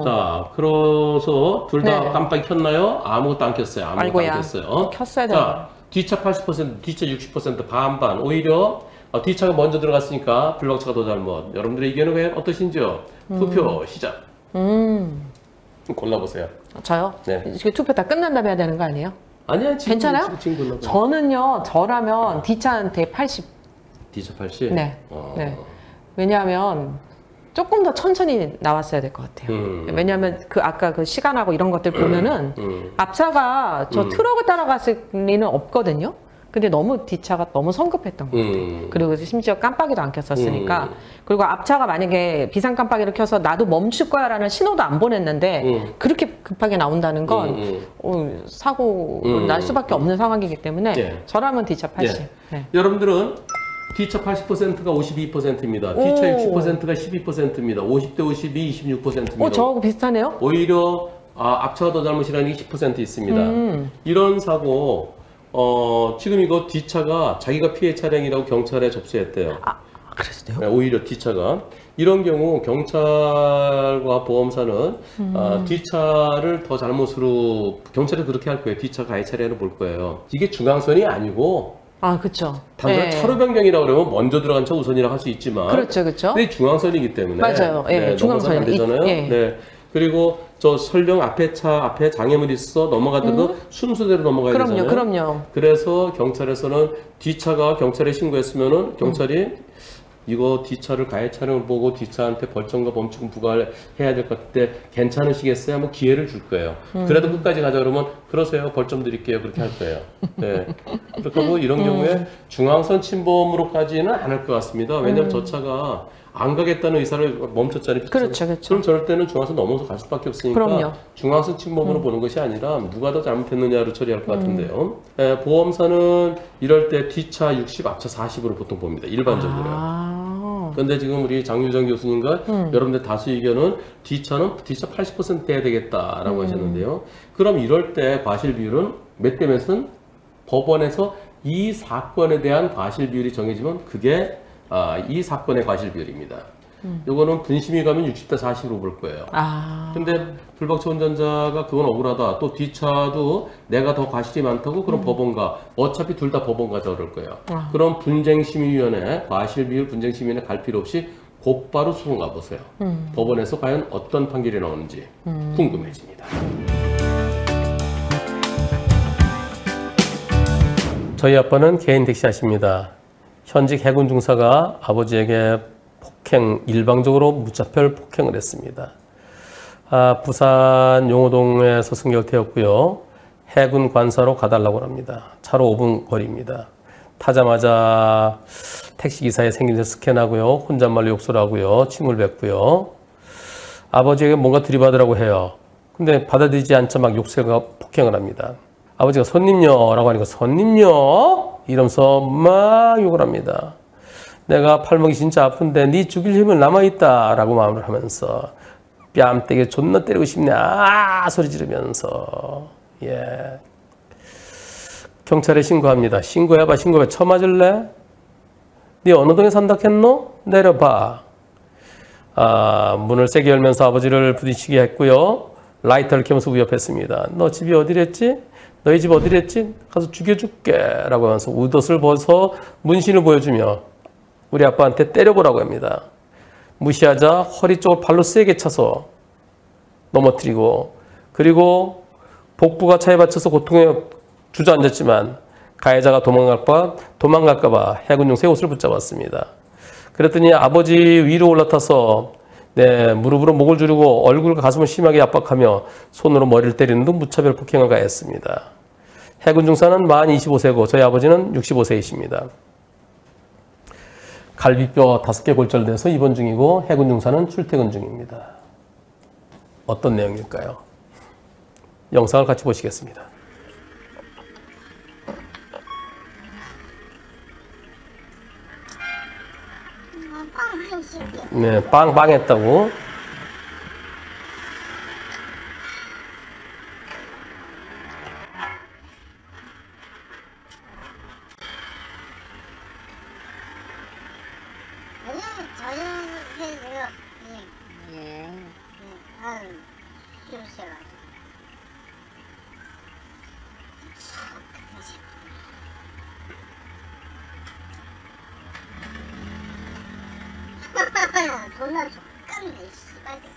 Speaker 3: 자, 그래서 둘 다
Speaker 2: 네.
Speaker 3: 깜빡이 켰나요? 아무것도 안 켰어요. 아무것도
Speaker 2: 아이고야.
Speaker 3: 안 켰어요.
Speaker 2: 켰어야
Speaker 3: 자, 뒷차 80%, 뒷차 60%, 반반. 오히려 뒷차가 먼저 들어갔으니까 블록차가 더 잘못. 여러분들의 의견은 과연 어떠신지요? 투표 시작. 골라보세요.
Speaker 2: 저요?
Speaker 3: 네.
Speaker 2: 이게 투표 다 끝난 다음에 해야 되는 거 아니에요?
Speaker 3: 아니야, 지금,
Speaker 2: 괜찮아요?
Speaker 3: 지금 골라봐요.
Speaker 2: 저는요, 저라면 뒷차한테 80.
Speaker 3: 뒷차 80?
Speaker 2: 네. 네. 왜냐하면 조금 더 천천히 나왔어야 될 것 같아요. 왜냐하면 아까 그 시간하고 이런 것들 보면은 앞차가 저 트럭을 따라갔을 리는 없거든요. 근데 너무 뒷차가 너무 성급했던 것 같아요. 그리고 심지어 깜빡이도 안 켰었으니까. 그리고 앞차가 만약에 비상 깜빡이를 켜서 나도 멈출 거야 라는 신호도 안 보냈는데 그렇게 급하게 나온다는 건 사고를 날 수밖에 없는 상황이기 때문에
Speaker 3: 예.
Speaker 2: 저라면 뒷차 80.
Speaker 3: 예.
Speaker 2: 네.
Speaker 3: 여러분들은 뒷차 80%가 52%입니다. 뒷차 60%가 12%입니다. 50대 52, 26%입니다.
Speaker 2: 저하고 비슷하네요?
Speaker 3: 오히려 앞차가 더 잘못이라는 게 10% 있습니다. 이런 사고 지금 이거 뒷차가 자기가 피해 차량이라고 경찰에 접수했대요.
Speaker 2: 그랬어요?
Speaker 3: 네, 오히려 뒷차가. 이런 경우 경찰과 보험사는 뒷차를 더 잘못으로 경찰이 그렇게 할 거예요. 뒷차 가해 차량을 볼 거예요. 이게 중앙선이 아니고
Speaker 2: 그쵸.
Speaker 3: 단순한 차로 변경이라고 그러면 먼저 들어간 차 우선이라고 할 수 있지만
Speaker 2: 그렇죠, 그렇죠.
Speaker 3: 근데 중앙선이기 때문에
Speaker 2: 맞아요. 예,
Speaker 3: 네,
Speaker 2: 중앙선이.
Speaker 3: 넘어서면 안 되잖아요.
Speaker 2: 예.
Speaker 3: 네. 그리고 저 설령 앞에 장애물이 있어 넘어가더라도 순서대로 넘어가야 되잖아요.
Speaker 2: 그럼요.
Speaker 3: 그래서 경찰에서는 뒷차가 경찰에 신고했으면은 경찰이 이거 뒷차를 가해 차량을 보고 뒷차한테 벌점과 범칙금 부과를 해야 될 것 같은데 괜찮으시겠어요? 한번 기회를 줄 거예요. 그래도 끝까지 가자 그러면 그러세요. 벌점 드릴게요. 그렇게 할 거예요. 네. 그렇고 이런 경우에 중앙선 침범으로까지는 않을 것 같습니다. 왜냐하면 저 차가 안 가겠다는 의사를 멈췄잖아요.
Speaker 2: 그렇죠.
Speaker 3: 그럼 저럴 때는 중앙선 넘어서 갈 수밖에 없으니까
Speaker 2: 그럼요.
Speaker 3: 중앙선 침범으로 보는 것이 아니라 누가 더 잘못했느냐로 처리할 것 같은데요. 보험사는 이럴 때 뒷차 60, 앞차 40으로 보통 봅니다. 일반적으로요. 그런데 지금 우리 장유정 교수님과 여러분들 다수 의견은 뒷차 80% 해야 되겠다라고 하셨는데요. 그럼 이럴 때 과실 비율은 몇 대 몇은 법원에서 이 사건에 대한 과실 비율이 정해지면 그게 이 사건의 과실 비율입니다. 요거는 분심이 가면 60대 40으로 볼 거예요. 근데 불박차 운전자가 그건 억울하다. 또 뒷차도 내가 더 과실이 많다고 그럼 법원가. 어차피 둘 다 법원 가자 그럴 거예요. 그럼 분쟁심의위원회, 과실 비율 분쟁심의위원회 갈 필요 없이 곧바로 수송 가보세요. 법원에서 과연 어떤 판결이 나오는지 궁금해집니다.
Speaker 1: 저희 아빠는 개인 택시하십니다. 현직 해군 중사가 아버지에게 일방적으로 무차별 폭행을 했습니다. 부산 용호동에서 승격되었고요. 해군 관사로 가달라고 합니다. 차로 5분 거리입니다. 타자마자 택시기사의 생일을 스캔하고요. 혼잣말로 욕설 하고요. 침을 뱉고요. 아버지에게 뭔가 들이받으라고 해요. 근데 받아들이지 않자 막 욕설과 폭행을 합니다. 아버지가 손님요 라고 하니까 손님요? 이러면서 막 욕을 합니다. 내가 팔목이 진짜 아픈데 네 죽일 힘은 남아있다 라고 마음을 하면서 뺨때게 존나 때리고 싶네 소리 지르면서 예. 경찰에 신고합니다. 신고해봐. 쳐맞을래? 네 어느 동에 산다 했노? 내려봐. 문을 세게 열면서 아버지를 부딪히게 했고요. 라이터를 켜면서 위협했습니다. 너 집이 어디랬지? 너희 집 어디랬지? 가서 죽여줄게 라고 하면서 웃옷을 벗어 문신을 보여주며 우리 아빠한테 때려보라고 합니다. 무시하자 허리 쪽을 발로 세게 차서 넘어뜨리고, 그리고 복부가 차에 받쳐서 고통에 주저앉았지만 가해자가 도망갈까봐 해군용 새 옷을 붙잡았습니다. 그랬더니 아버지 위로 올라타서 무릎으로 목을 조르고 얼굴과 가슴을 심하게 압박하며 손으로 머리를 때리는 등 무차별 폭행을 가했습니다. 해군 중사는 만 25세고 저희 아버지는 65세이십니다. 갈비뼈 5개 골절돼서 입원 중이고 해군 중사는 출퇴근 중입니다. 어떤 내용일까요? 영상을 같이 보시겠습니다. 네, 빵빵했다고.
Speaker 6: 존나 족같네, 씨발 새끼.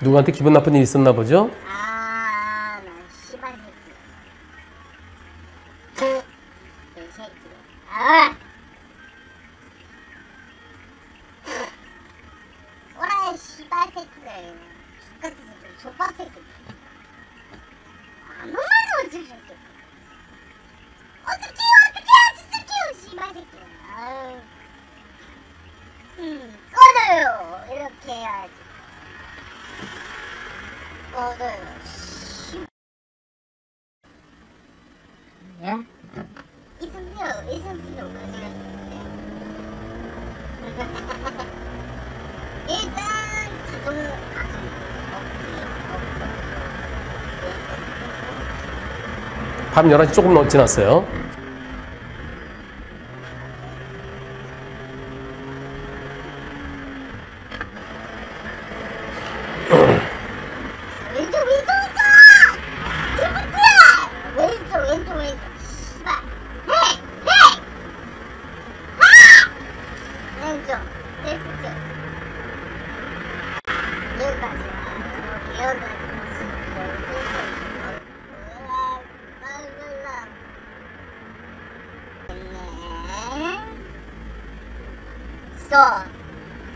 Speaker 1: 누구한테 기분 나쁜 일 있었나 보죠?
Speaker 6: 난 씨발 새끼. 이 새끼. 오라이 씨발 새끼들. 족같은 새끼, 족밥 새끼. 아무 말도 못해 새끼. 어떡해요, 새끼요, 씨발 새끼. 꺼져요. 이렇게 해야지. 꺼져요. 예? 이승필로 가져갔는데. 일단 기본은
Speaker 1: 밤 11시 조금 지났어요.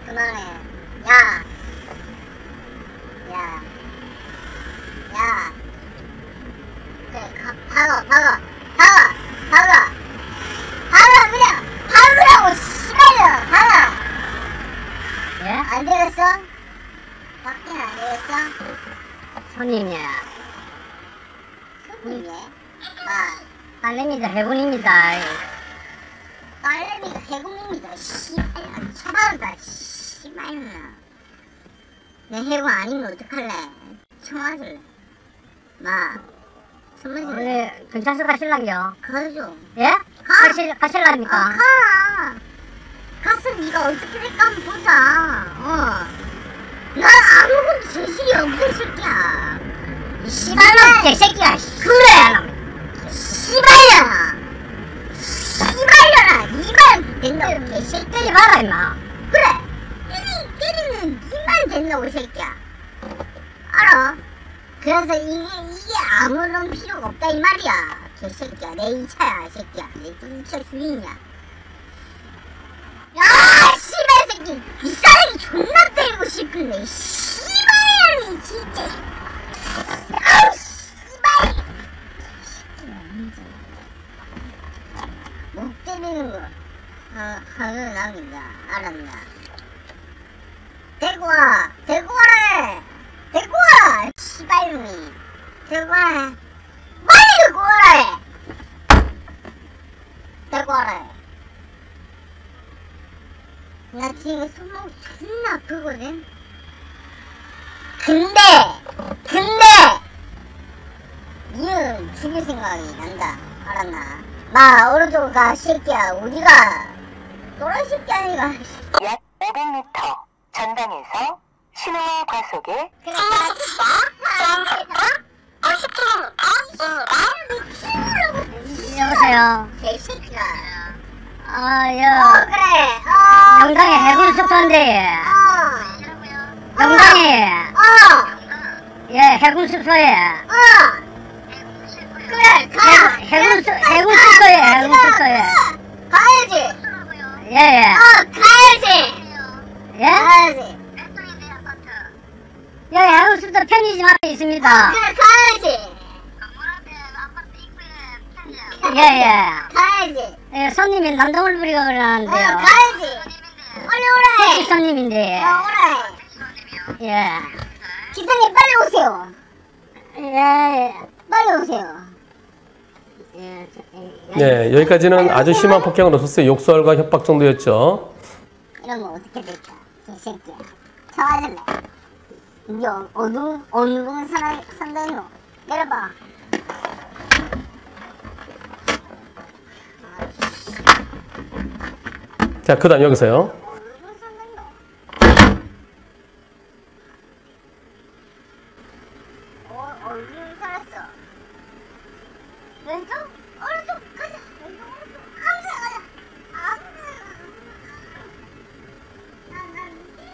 Speaker 6: 그만해. 그래, 박아, 그냥. 박으라고, 씨발려, 박아. 예? 안 되겠어? 박기는 안 되겠어?
Speaker 7: 손님이야.
Speaker 6: 손님이?
Speaker 7: 딸내미가 해군입니다.
Speaker 6: 딸내미가 해군입니다. 씨발야, 처박았다, 씨발야. 내 해군 아니면 어떡할래? 청와줄래? 선물 줄래?
Speaker 7: 원래 경찰서 가실랑요?
Speaker 6: 가죠.
Speaker 7: 예? 가실랍니까?
Speaker 6: 가. 가서 네가 어떻게 될까 한번 보자. 난 아무것도 재질이 없는 새끼야. 이 씨발놈 개새끼야. 그래. 씨발려라. 씨발려라. 이발 된다고 개새끼야.
Speaker 7: 때리 봐라 임마.
Speaker 6: 그래. 된다고 이 새끼야. 알아? 그래서 이게 아무런 필요가 없다 이 말이야. 개새끼야. 내 2차야 이 새끼야. 내 2차 주인이야. 야 씨발 새끼 뒷사람이 존나 때리고 싶은데 씨발이 진짜. 아우 씨발. 못 때리는 거 하는 낭이다. 알았나? 데리고 와! 데리고 와라! 데리고 와! 씨발놈이 데리고 와라! 빨리 데리고 와라! 데리고 와라! 나 지금 손목 존나 아프거든? 근데 니는 죽일 생각이 난다. 알았나? 마 오른쪽으로 가 새끼야. 우리가 또라이 새끼 아니가.
Speaker 8: 약 500m 전방에서 신호와 과속에
Speaker 7: 여보세요.
Speaker 6: 개새끼야.
Speaker 7: 그래. 영광의 해군 숙소인데. 영광의 해군 숙소에.
Speaker 6: 그래
Speaker 7: 해군 숙소에.
Speaker 6: 가야지.
Speaker 7: 예.
Speaker 6: 가야지.
Speaker 7: 예?
Speaker 6: 가야지.
Speaker 7: 여기 해군 숙소 편의점 앞에 있습니다.
Speaker 6: 그래 가야지. 가야지.
Speaker 7: 예, 손님이 남동을 부리고 그러는데요.
Speaker 6: 가야지. 빨리 오라.
Speaker 7: 택시 손님인데.
Speaker 6: 오라.
Speaker 7: 예.
Speaker 6: 기사님 빨리 오세요.
Speaker 7: 예.
Speaker 6: 빨리 오세요.
Speaker 1: 네, 여기까지는 아주 심한 폭행은 없었어요. 욕설과 협박 정도였죠.
Speaker 6: 이러면 어떻게 될까? 개새끼야. 저하실래? 니 어느 상대노? 내려봐.
Speaker 1: 자, 그 다음 여기서요.
Speaker 6: 어느 살았어? 왼쪽? 오른쪽 가자. 왼쪽 오른쪽. 아무데 가자. 아무데 가자. 난 이제는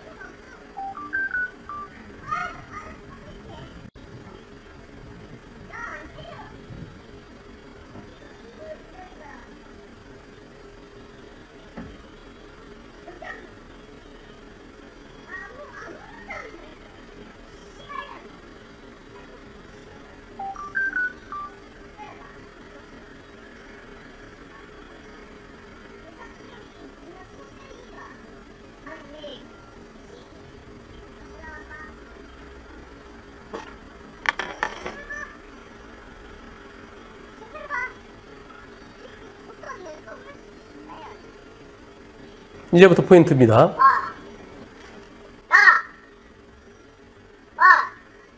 Speaker 1: 이제부터 포인트입니다.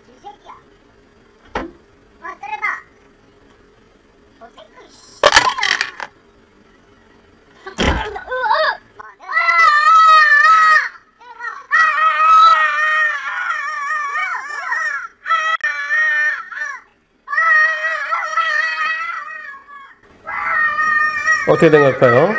Speaker 6: 이 새끼야. 때려봐. 저 새끼 씨발아.
Speaker 1: 어떻게 된 걸까요?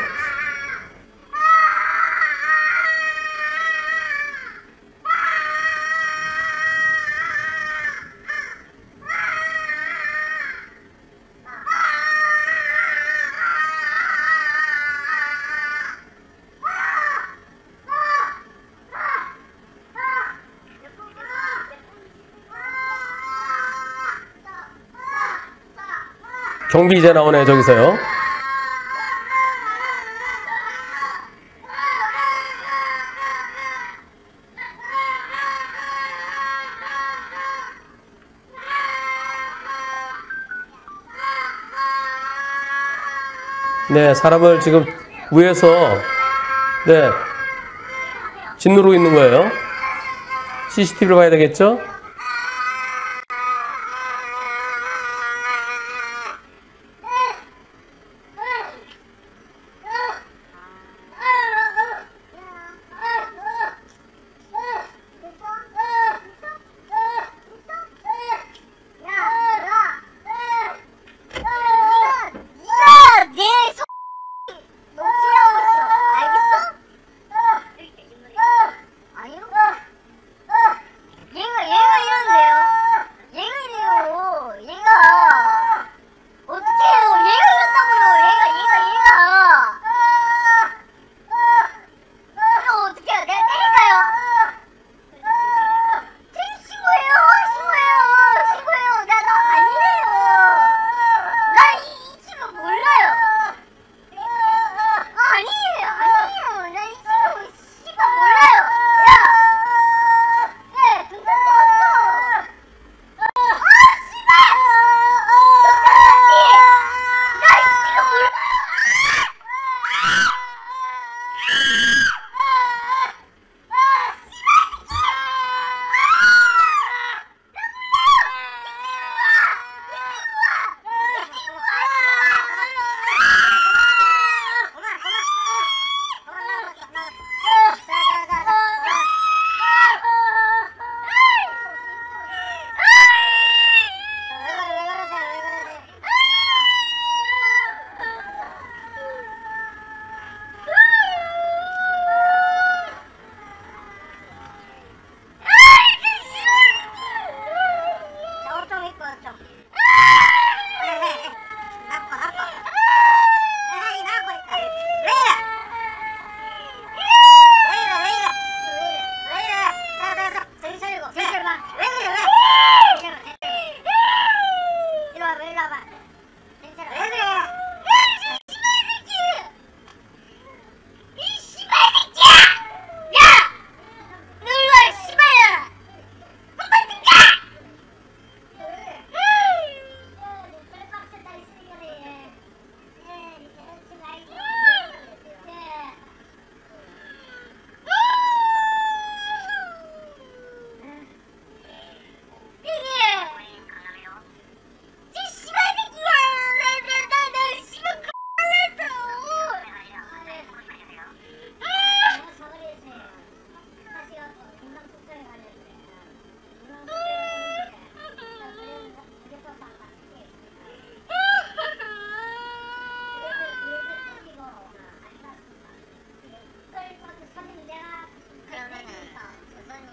Speaker 1: 경비 이제 나오네, 저기서요. 네, 사람을 지금 위에서, 네, 짓누르고 있는 거예요. CCTV를 봐야 되겠죠?
Speaker 6: 왜 그래 왜? 이리 와봐 이리 와봐. 괜찮아. 왜 그래? 이 씨발 새끼야! 야! 놀러 씨발야! 한번 든가!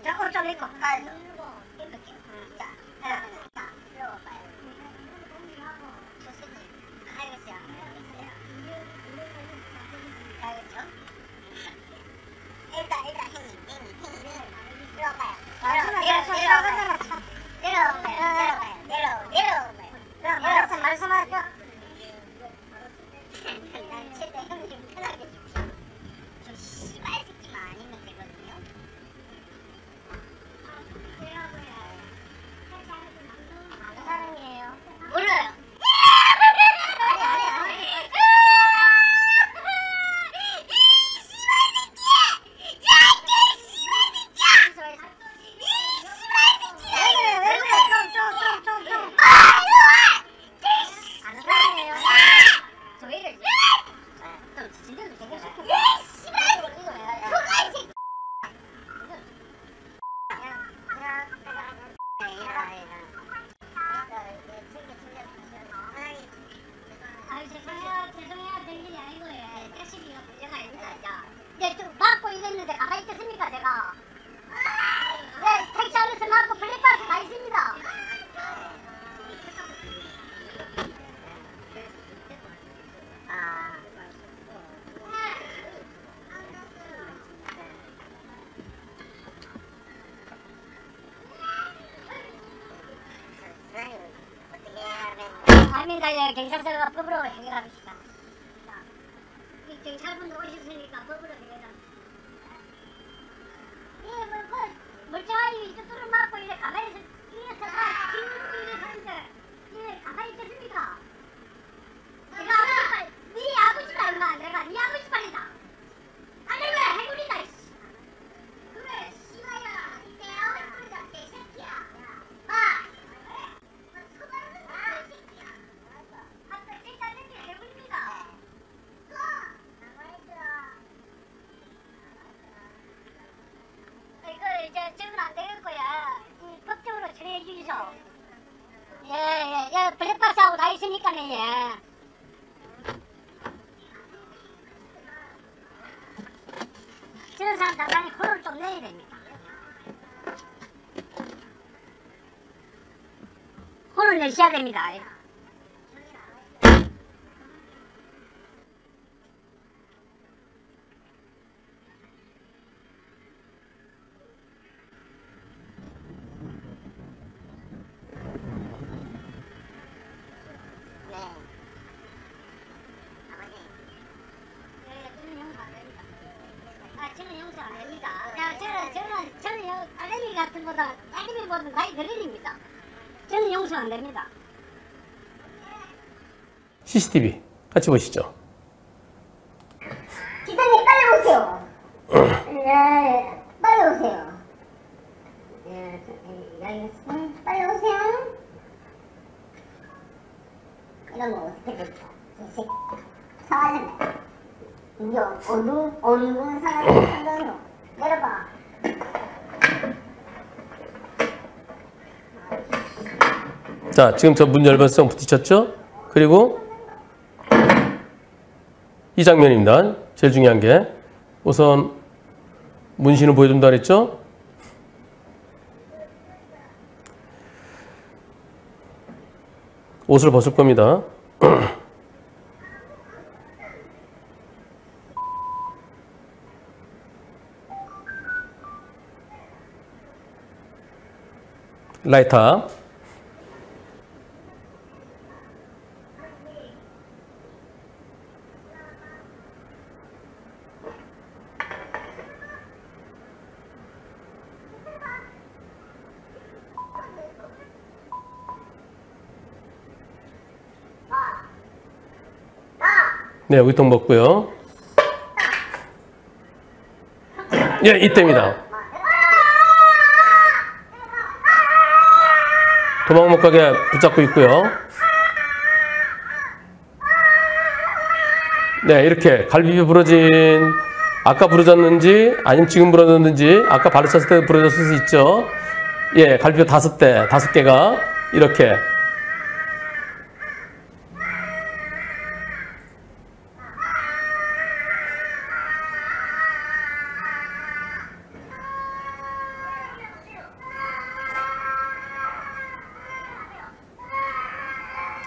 Speaker 6: 저거 좀 입고 가야죠. 이렇게. 자, 자, 들어봐요. 교수님, 알겠어요. 알겠죠? 일단 형님, 들어가요. 내려가요. 말씀하죠. 난 최대 형님 편하게 해주십시오. 저 씨발 새끼만 아니면 되거든요. 아는 사람이에요. 몰라요. 죄송해요. 될 일이 아니고요. 택시비가 문제가 아닙니다. 네, 좀 막고 이랬는데 가만히 있겠습니까, 제가? 네, 택시 안에서 막고 블랙박스 가 있습니다. 아닙니다. 경찰서가 법으로 해결합시다. 이 경찰분도 오셨으니까 법으로 해결합시다. 예, 멀쩡하게 뚜뚜를 맞고 이래 가만히 있어서 지금 이래 하는데 예, 가만히 있겠습니까? 내가 네 아버지 말마 내가 네 아버지 말이다. 아니 왜 해군이다. 그래 씨발야 내 아버지 말이다 개새끼야. 마. 저는 안 되겠고요. 법적으로 처리해 주시죠. 예, 블랙박스하고 다 있으니까네, 예. 저런 사람 당장에 혼을 좀 내야 됩니다. 혼을 내셔야 됩니다. 저는 용서 안 됩니다. 저는 알레미 같은 거다, 알레미보다 나이 들으립니다. 저는 용서 안 됩니다.
Speaker 1: CCTV 같이 보시죠.
Speaker 6: 기사님 빨리 오세요. 네, 빨리 오세요. 네, 알겠습니다. 빨리 오세요. 이러면 어떻게 될까? 사과합니다. 이게 어느 사람이 한다요? 내려봐.
Speaker 1: 자, 지금 저 문 열면서 부딪혔죠? 그리고 이 장면입니다. 제일 중요한 게 우선 문신을 보여준다 그랬죠? 옷을 벗을 겁니다. 라이터. 네, 우유통 먹고요. 예, 이때입니다. 도망 못 가게 붙잡고 있고요. 네, 이렇게 갈비뼈 부러진, 아까 부러졌는지 아니면 지금 부러졌는지, 아까 발을 찼을 때 부러졌을 수 있죠. 예, 갈비뼈 5개가 이렇게.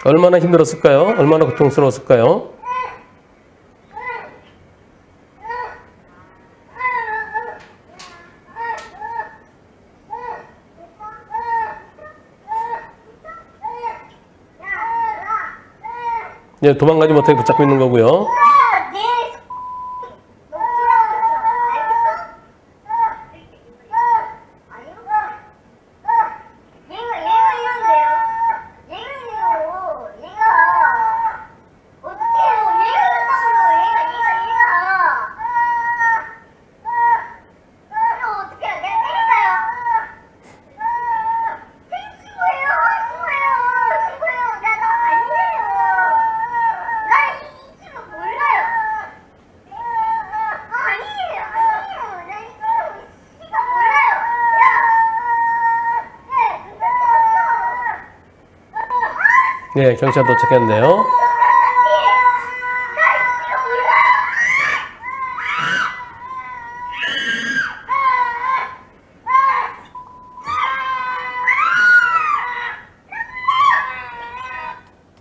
Speaker 1: 얼마나 힘들었을까요? 얼마나 고통스러웠을까요? 네, 도망가지 못하게 붙잡고 있는 거고요. 네, 경찰 도착했는데요.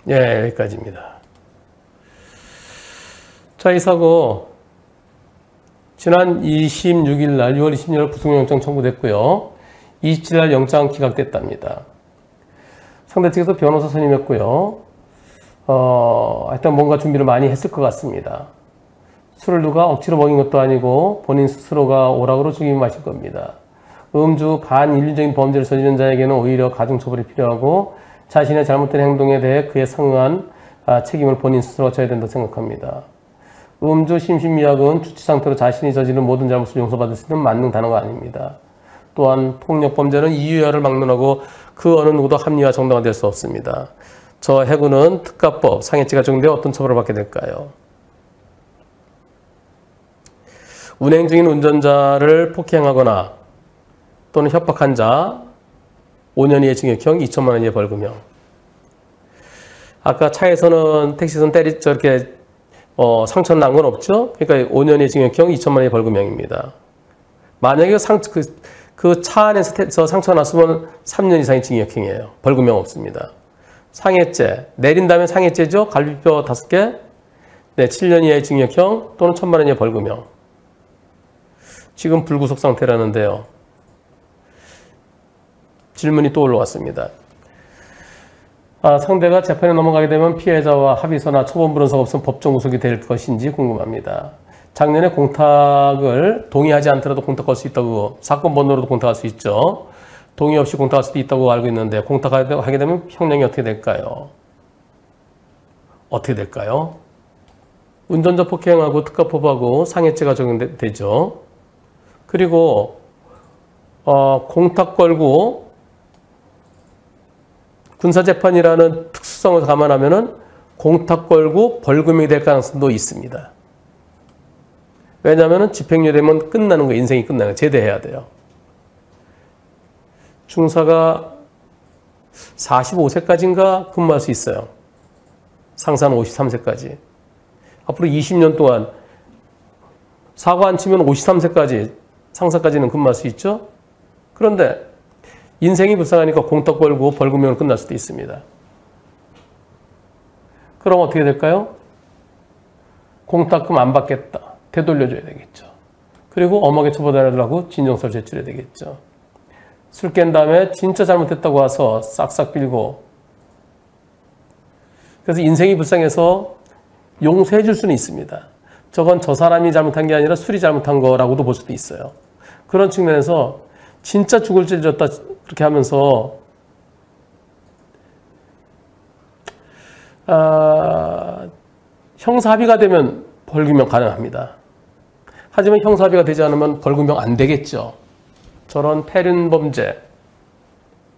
Speaker 1: 예, 여기까지입니다. 자, 이 사고 지난 26일 날 6월 26일 구속영장 청구됐고요. 27일 날 영장 기각됐답니다. 상대 측에서 변호사 선임했고요. 하여튼 뭔가 준비를 많이 했을 것 같습니다. 술을 누가 억지로 먹인 것도 아니고 본인 스스로가 오락으로 죽이면 마실 겁니다. 음주 반인륜적인 범죄를 저지른 자에게는 오히려 가중처벌이 필요하고 자신의 잘못된 행동에 대해 그에 상응한 책임을 본인 스스로가 져야 된다고 생각합니다. 음주 심신미약은 주치 상태로 자신이 저지른 모든 잘못을 용서받을 수 있는 만능 단어가 아닙니다. 또한 폭력범죄는 이유야를 막론하고 그 어느 누구도 합리화 정당화될 수 없습니다. 저 해군은 특가법, 상해죄가 적용되어 어떤 처벌을 받게 될까요? 운행 중인 운전자를 폭행하거나 또는 협박한 자 5년 이하의 징역형, 2천만 원 이하의 벌금형. 아까 차에서는 택시에서는 저렇게 상처 난 건 없죠? 그러니까 5년 이하의 징역형, 2천만 원 이하의 벌금형입니다. 만약에 그 차 안에서 상처가 났으면 3년 이상의 징역형이에요. 벌금형 없습니다. 상해죄, 내린 다음에 상해죄죠. 갈비뼈 5개, 네, 7년 이하의 징역형 또는 1,000만 원 이하의 벌금형. 지금 불구속 상태라는데요. 질문이 또 올라왔습니다. 상대가 재판에 넘어가게 되면 피해자와 합의서나 초본 불원서가 없으면 법정 구속이 될 것인지 궁금합니다. 작년에 공탁을 동의하지 않더라도 공탁할 수 있다고, 사건 번호로도 공탁할 수 있죠. 동의 없이 공탁할 수도 있다고 알고 있는데 공탁하게 되면 형량이 어떻게 될까요? 어떻게 될까요? 운전자 폭행하고 특가법하고 상해죄가 적용되죠. 그리고 공탁 걸고 군사재판이라는 특수성을 감안하면은 공탁 걸고 벌금이 될 가능성도 있습니다. 왜냐하면 집행유예 되면 끝나는 거예요. 인생이 끝나는 거예요. 제대해야 돼요. 중사가 45세까지인가 근무할 수 있어요. 상사는 53세까지. 앞으로 20년 동안 사고 안 치면 53세까지 상사까지는 근무할 수 있죠. 그런데 인생이 불쌍하니까 공탁 걸고 벌금형으로 끝날 수도 있습니다. 그럼 어떻게 될까요? 공탁금 안 받겠다. 되돌려줘야 되겠죠. 그리고 엄하게 처벌하려고 진정서를 제출해야 되겠죠. 술 깬 다음에 진짜 잘못했다고 와서 싹싹 빌고. 그래서 인생이 불쌍해서 용서해 줄 수는 있습니다. 저건 저 사람이 잘못한 게 아니라 술이 잘못한 거라고도 볼 수도 있어요. 그런 측면에서 진짜 죽을 죄 졌다 그렇게 하면서 형사합의가 되면 벌금형 가능합니다. 하지만 형사합의가 되지 않으면 벌금형 안 되겠죠. 저런 패륜 범죄,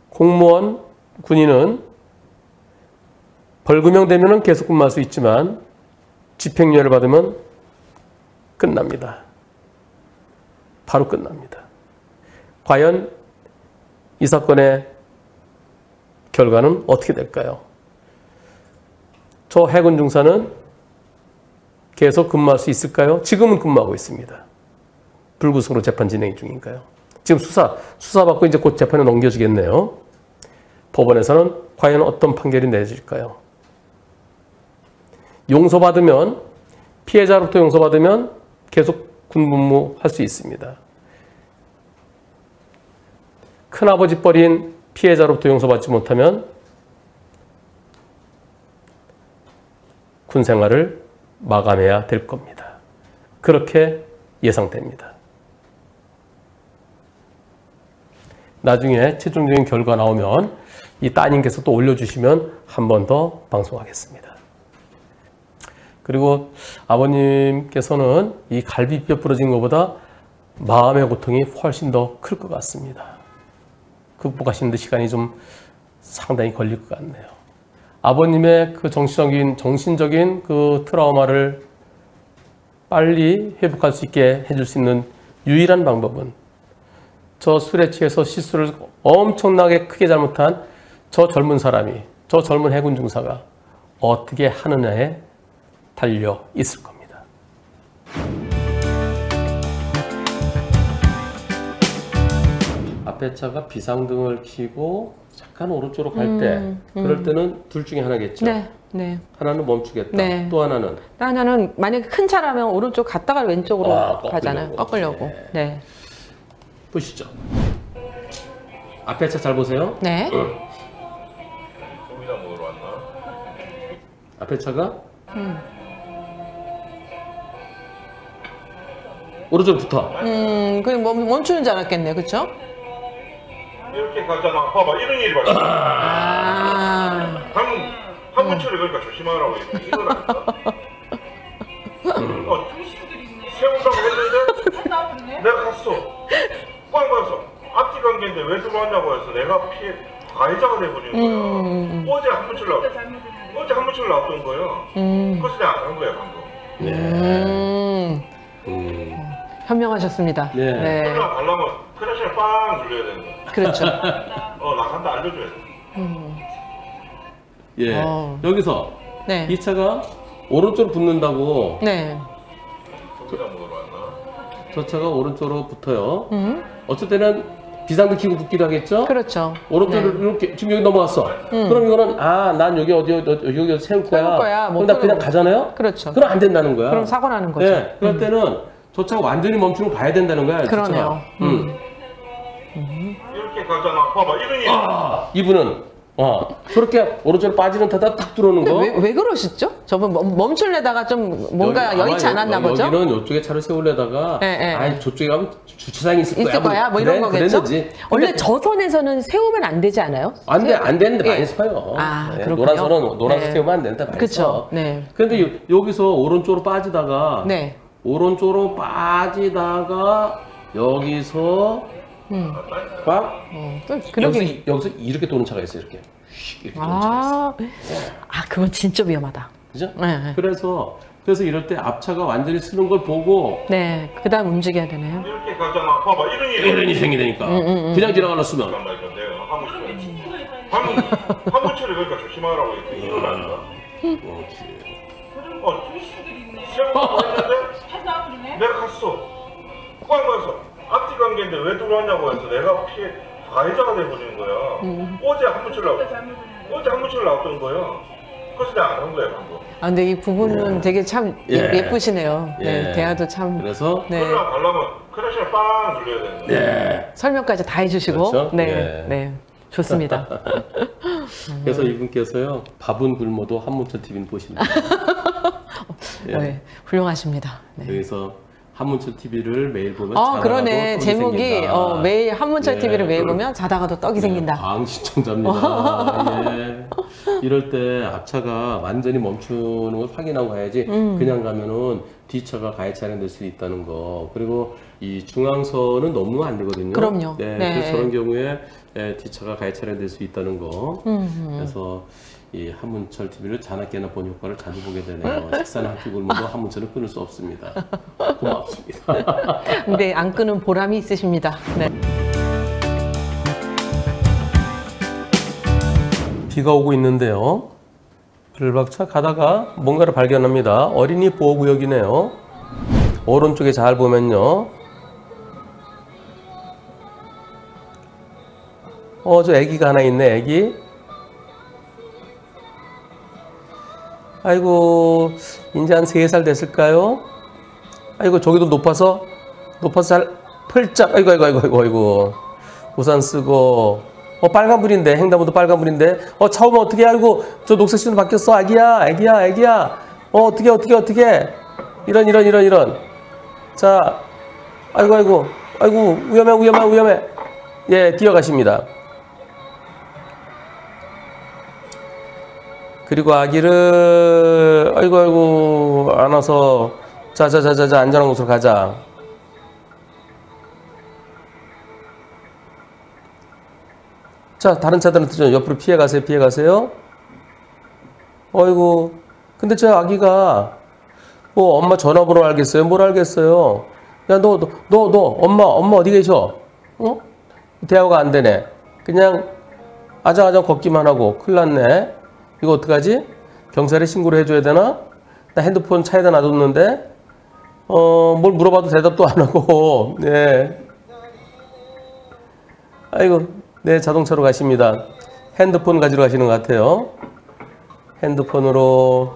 Speaker 1: 공무원, 군인은 벌금형 되면 계속 근무할 수 있지만 집행유예를 받으면 끝납니다. 바로 끝납니다. 과연 이 사건의 결과는 어떻게 될까요? 저 해군 중사는 계속 근무할 수 있을까요? 지금은 근무하고 있습니다. 불구속으로 재판 진행 중인가요? 지금 수사받고 이제 곧 재판에 넘겨지겠네요. 법원에서는 과연 어떤 판결이 내질까요? 용서받으면, 피해자로부터 용서받으면 계속 군복무할 수 있습니다. 큰아버지 뻘인 피해자로부터 용서받지 못하면 군 생활을 마감해야 될 겁니다. 그렇게 예상됩니다. 나중에 최종적인 결과 나오면 이 따님께서 또 올려주시면 한 번 더 방송하겠습니다. 그리고 아버님께서는 이 갈비뼈 부러진 것보다 마음의 고통이 훨씬 더 클 것 같습니다. 극복하시는데 시간이 좀 상당히 걸릴 것 같네요. 아버님의 그 정신적인 그 트라우마를 빨리 회복할 수 있게 해줄 수 있는 유일한 방법은 저 술에 취해서 실수를 엄청나게 크게 잘못한 저 젊은 사람이, 저 젊은 해군 중사가 어떻게 하느냐에 달려 있을 겁니다. 앞에 차가 비상등을 켜고 잠깐 오른쪽으로 갈 때, 그럴 때는 둘 중에 하나겠죠.
Speaker 2: 네, 네.
Speaker 1: 하나는 멈추겠다.
Speaker 2: 네.
Speaker 1: 또 하나는
Speaker 2: 만약에 큰 차라면 오른쪽 갔다가 왼쪽으로 가잖아요. 꺾으려고.
Speaker 1: 네.
Speaker 2: 네.
Speaker 1: 보시죠. 앞에 차 잘 보세요.
Speaker 2: 네.
Speaker 1: 앞에 차가 오른쪽으로 붙어.
Speaker 2: 그냥 멈추는 줄 알았겠네, 그렇죠?
Speaker 9: 이렇게 가잖아. 봐봐, 이런 일이 발생. 방문 처리 그러니까 조심하라고 이거라니까. 세운다고 했는데 내가 갔어. 꽝 갔어. 앞뒤 관계인데 왜 들어왔냐고 해서 내가 피해 가해자가 돼버리는 거야. 어제 한 문철 나왔던 거야. 그래서 내가 안 간 거야 방금.
Speaker 2: 네. 현명하셨습니다.
Speaker 1: 네.
Speaker 2: 네.
Speaker 9: 그러나 가려면 크래시를 빵 눌러야 되는 거야.
Speaker 2: 그렇죠.
Speaker 9: 나간다 알려줘야 돼.
Speaker 1: 예. 여기서
Speaker 2: 네.
Speaker 1: 이 차가 오른쪽으로 붙는다고.
Speaker 2: 네.
Speaker 1: 저 차가 오른쪽으로 붙어요. 어쩔 때는 비상등 켜고 붙기도 하겠죠?
Speaker 2: 그렇죠.
Speaker 1: 오른쪽으로 이렇게 지금 여기 넘어왔어. 그럼 이거는 난 여기 여기 세울 거야.
Speaker 2: 뭐
Speaker 1: 그럼 나 그냥 가잖아요?
Speaker 2: 그렇죠.
Speaker 1: 그럼 안 된다는 거야.
Speaker 2: 그럼 사고 나는 거죠.
Speaker 1: 네. 그럴 때는 저 차가 완전히 멈추는 거 봐야 된다는 거야.
Speaker 2: 그러네요.
Speaker 9: 이렇게 가잖아. 봐봐 이런 일이.
Speaker 1: 이분은 저렇게 오른쪽으로 빠지는 타다 딱 들어오는 거.
Speaker 2: 왜 그러시죠? 저분 멈출래다가 좀 뭔가 여의치 않았나 보죠?
Speaker 1: 여기는 이쪽에 차를 세우려다가
Speaker 2: 네.
Speaker 1: 저쪽에 가면 주차장이 있을
Speaker 2: 거야. 뭐 이런 거겠죠?
Speaker 1: 그랬는지.
Speaker 2: 원래 저 선에서는 세우면 안 되지 않아요?
Speaker 1: 안 되는데 많이 서요.
Speaker 2: 그렇군요.
Speaker 1: 노란색 세우면 안 되는데 많이 서.
Speaker 2: 네.
Speaker 1: 그런데 여기서 오른쪽으로 빠지다가
Speaker 2: 네.
Speaker 1: 오른쪽으로 빠지다가 여기서 막 여기서 이렇게 도는 차가 있어요. 이렇게 도는 차가 있어요.
Speaker 2: 그건 진짜 위험하다.
Speaker 1: 그죠?
Speaker 2: 네.
Speaker 1: 그래서 이럴 때 앞차가 완전히 쓰는 걸 보고
Speaker 2: 네, 그다음 움직여야 되네요.
Speaker 9: 이렇게 가잖아. 봐봐 이런 일이
Speaker 1: 생기니까 그냥 지나가려 쓰면
Speaker 9: 방문 처리 그러니까 조심하라고 이거라니까. 세운다고 했는데 내가 갔어. 꽝 갔어. 앞뒤 관계인데 왜 들어왔냐고 해서 내가 피해 가해자가 돼버리는 거야. 어제 한 문철 나왔던 거야. 그래서 내가 안 한 거야 그거.
Speaker 2: 아, 근데 이 부분은 되게 참
Speaker 3: 예.
Speaker 2: 예쁘시네요. 네,
Speaker 3: 예.
Speaker 2: 대화도 참.
Speaker 3: 그래서
Speaker 2: 네.
Speaker 9: 그러나 가려면 크래시를 빵 눌려야 되는데.
Speaker 3: 네.
Speaker 2: 설명까지 다 해주시고.
Speaker 3: 그렇죠?
Speaker 2: 네,
Speaker 3: 예.
Speaker 2: 네, 좋습니다.
Speaker 3: 그래서 이분께서요 밥은 굶어도 한문철 TV는 보신다. 예.
Speaker 2: 네, 훌륭하십니다. 네.
Speaker 3: 여기서 한문철 TV를 매일 보면
Speaker 2: 그러네.
Speaker 3: 떡이
Speaker 2: 제목이
Speaker 3: 생긴다.
Speaker 2: 매일 한문철
Speaker 3: 네.
Speaker 2: TV를 매일 보면 자다가도 떡이 생긴다.
Speaker 3: 방 시청자입니다. 예. 이럴 때 앞차가 완전히 멈추는 걸 확인하고 가야지 그냥 가면은 뒤차가 가해 차량될 수 있다는 거. 그리고 이 중앙선은 넘으면 안 되거든요.
Speaker 2: 그럼요.
Speaker 3: 네.
Speaker 2: 네.
Speaker 3: 그래서 저런 경우에 뒤차가 가해 차량될 수 있다는 거. 그래서 이 한문철 TV를 자나깨나 본 효과를 자주 보게 되네요. 식사는 한 끼 굶어도 한문철을 끊을 수 없습니다. 고맙습니다.
Speaker 2: 근데 안 끄는 보람이 있으십니다. 네.
Speaker 1: 비가 오고 있는데요. 블박차 가다가 뭔가를 발견합니다. 어린이 보호구역이네요. 오른쪽에 잘 보면요. 저 애기가 하나 있네, 애기. 아이고, 이제 한 3살 됐을까요? 아이고, 저기도 높아서 잘 펄짝, 아이고. 우산 쓰고, 빨간불인데, 횡단보도 빨간불인데, 차 오면 어떡해, 아이고, 저 녹색 신호 바뀌었어, 애기야. 어떡해. 이런. 자, 아이고, 위험해. 예, 뛰어가십니다. 그리고 아기를 아이고 안아서 자 안전한 곳으로 가자. 자, 다른 차들은 좀 옆으로 피해 가세요. 어이구, 근데 저 아기가 뭐 엄마 전화번호 알겠어요? 뭘 알겠어요? 야, 너 엄마 어디 계셔? 대화가 안 되네. 그냥 아장아장 걷기만 하고 큰일 났네. 이거 어떡하지? 경찰에 신고를 해줘야 되나? 나 핸드폰 차에다 놔뒀는데 뭘 물어봐도 대답도 안 하고. 네. 아이고, 네, 자동차로 가십니다. 핸드폰 가지러 가시는 것 같아요. 핸드폰으로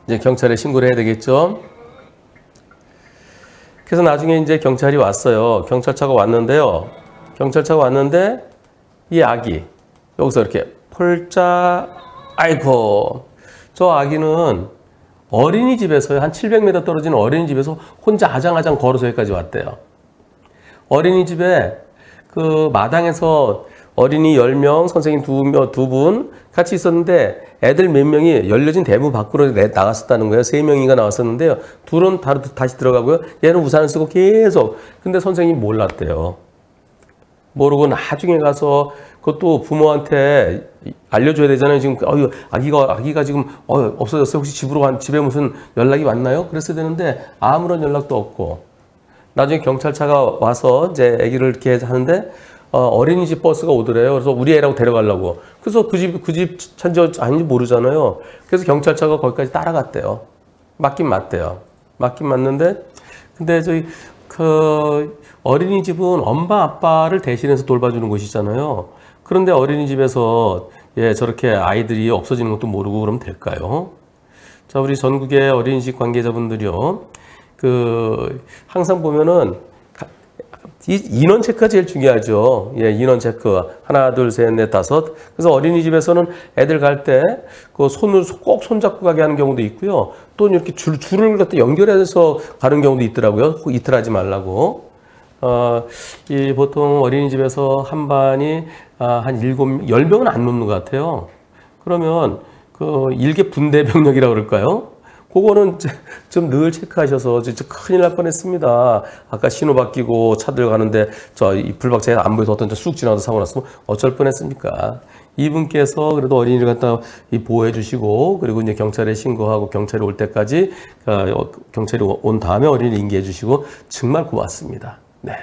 Speaker 1: 이제 경찰에 신고를 해야 되겠죠. 그래서 나중에 이제 경찰이 왔어요. 경찰차가 왔는데 이 아기 여기서 이렇게 폴짝, 아이고, 저 아기는 어린이집에서요, 한 700m 떨어지는 어린이집에서 혼자 아장아장 걸어서 여기까지 왔대요. 어린이집에 그 마당에서 어린이 10명, 선생님 2분 같이 있었는데 애들 몇 명이 열려진 대문 밖으로 나갔었다는 거예요. 3명인가 나왔었는데요. 둘은 다시 들어가고요. 얘는 우산을 쓰고 계속. 근데 선생님이 몰랐대요. 모르고 나중에 가서 그것도 부모한테 알려줘야 되잖아요. 지금 아기가 지금 없어졌어요. 혹시 집에 무슨 연락이 왔나요? 그랬어야 되는데 아무런 연락도 없고, 나중에 경찰차가 와서 이제 아기를 이렇게 하는데 어린이집 버스가 오더래요. 그래서 우리 애라고 데려가려고. 그래서 그 집 차인지 아닌지 모르잖아요. 그래서 경찰차가 거기까지 따라갔대요. 맞긴 맞는데, 근데 저희 어린이집은 엄마 아빠를 대신해서 돌봐주는 곳이잖아요. 그런데 어린이집에서 저렇게 아이들이 없어지는 것도 모르고 그러면 될까요? 자, 우리 전국의 어린이집 관계자분들이요, 항상 보면은 인원 체크가 제일 중요하죠. 인원 체크. 하나, 둘, 셋, 넷, 다섯. 그래서 어린이집에서는 애들 갈 때 그 손을 꼭 손잡고 가게 하는 경우도 있고요. 또 이렇게 줄을 갖다 연결해서 가는 경우도 있더라고요. 이틀하지 말라고. 보통 어린이집에서 한 반이 한 10명은 안 넘는 것 같아요. 그러면 일개 분대 병력이라고 그럴까요? 그거는 좀 늘 체크하셔서 진짜 큰일 날 뻔했습니다. 아까 신호 바뀌고 차들 가는데 이 불박차에 안 보여서 어떤 쑥 지나가서 사고 났으면 어쩔 뻔했습니까? 이분께서 그래도 어린이를 갖다 보호해 주시고, 그리고 이제 경찰에 신고하고 경찰이 올 때까지 경찰이 온 다음에 어린이 인계해 주시고 정말 고맙습니다. 네.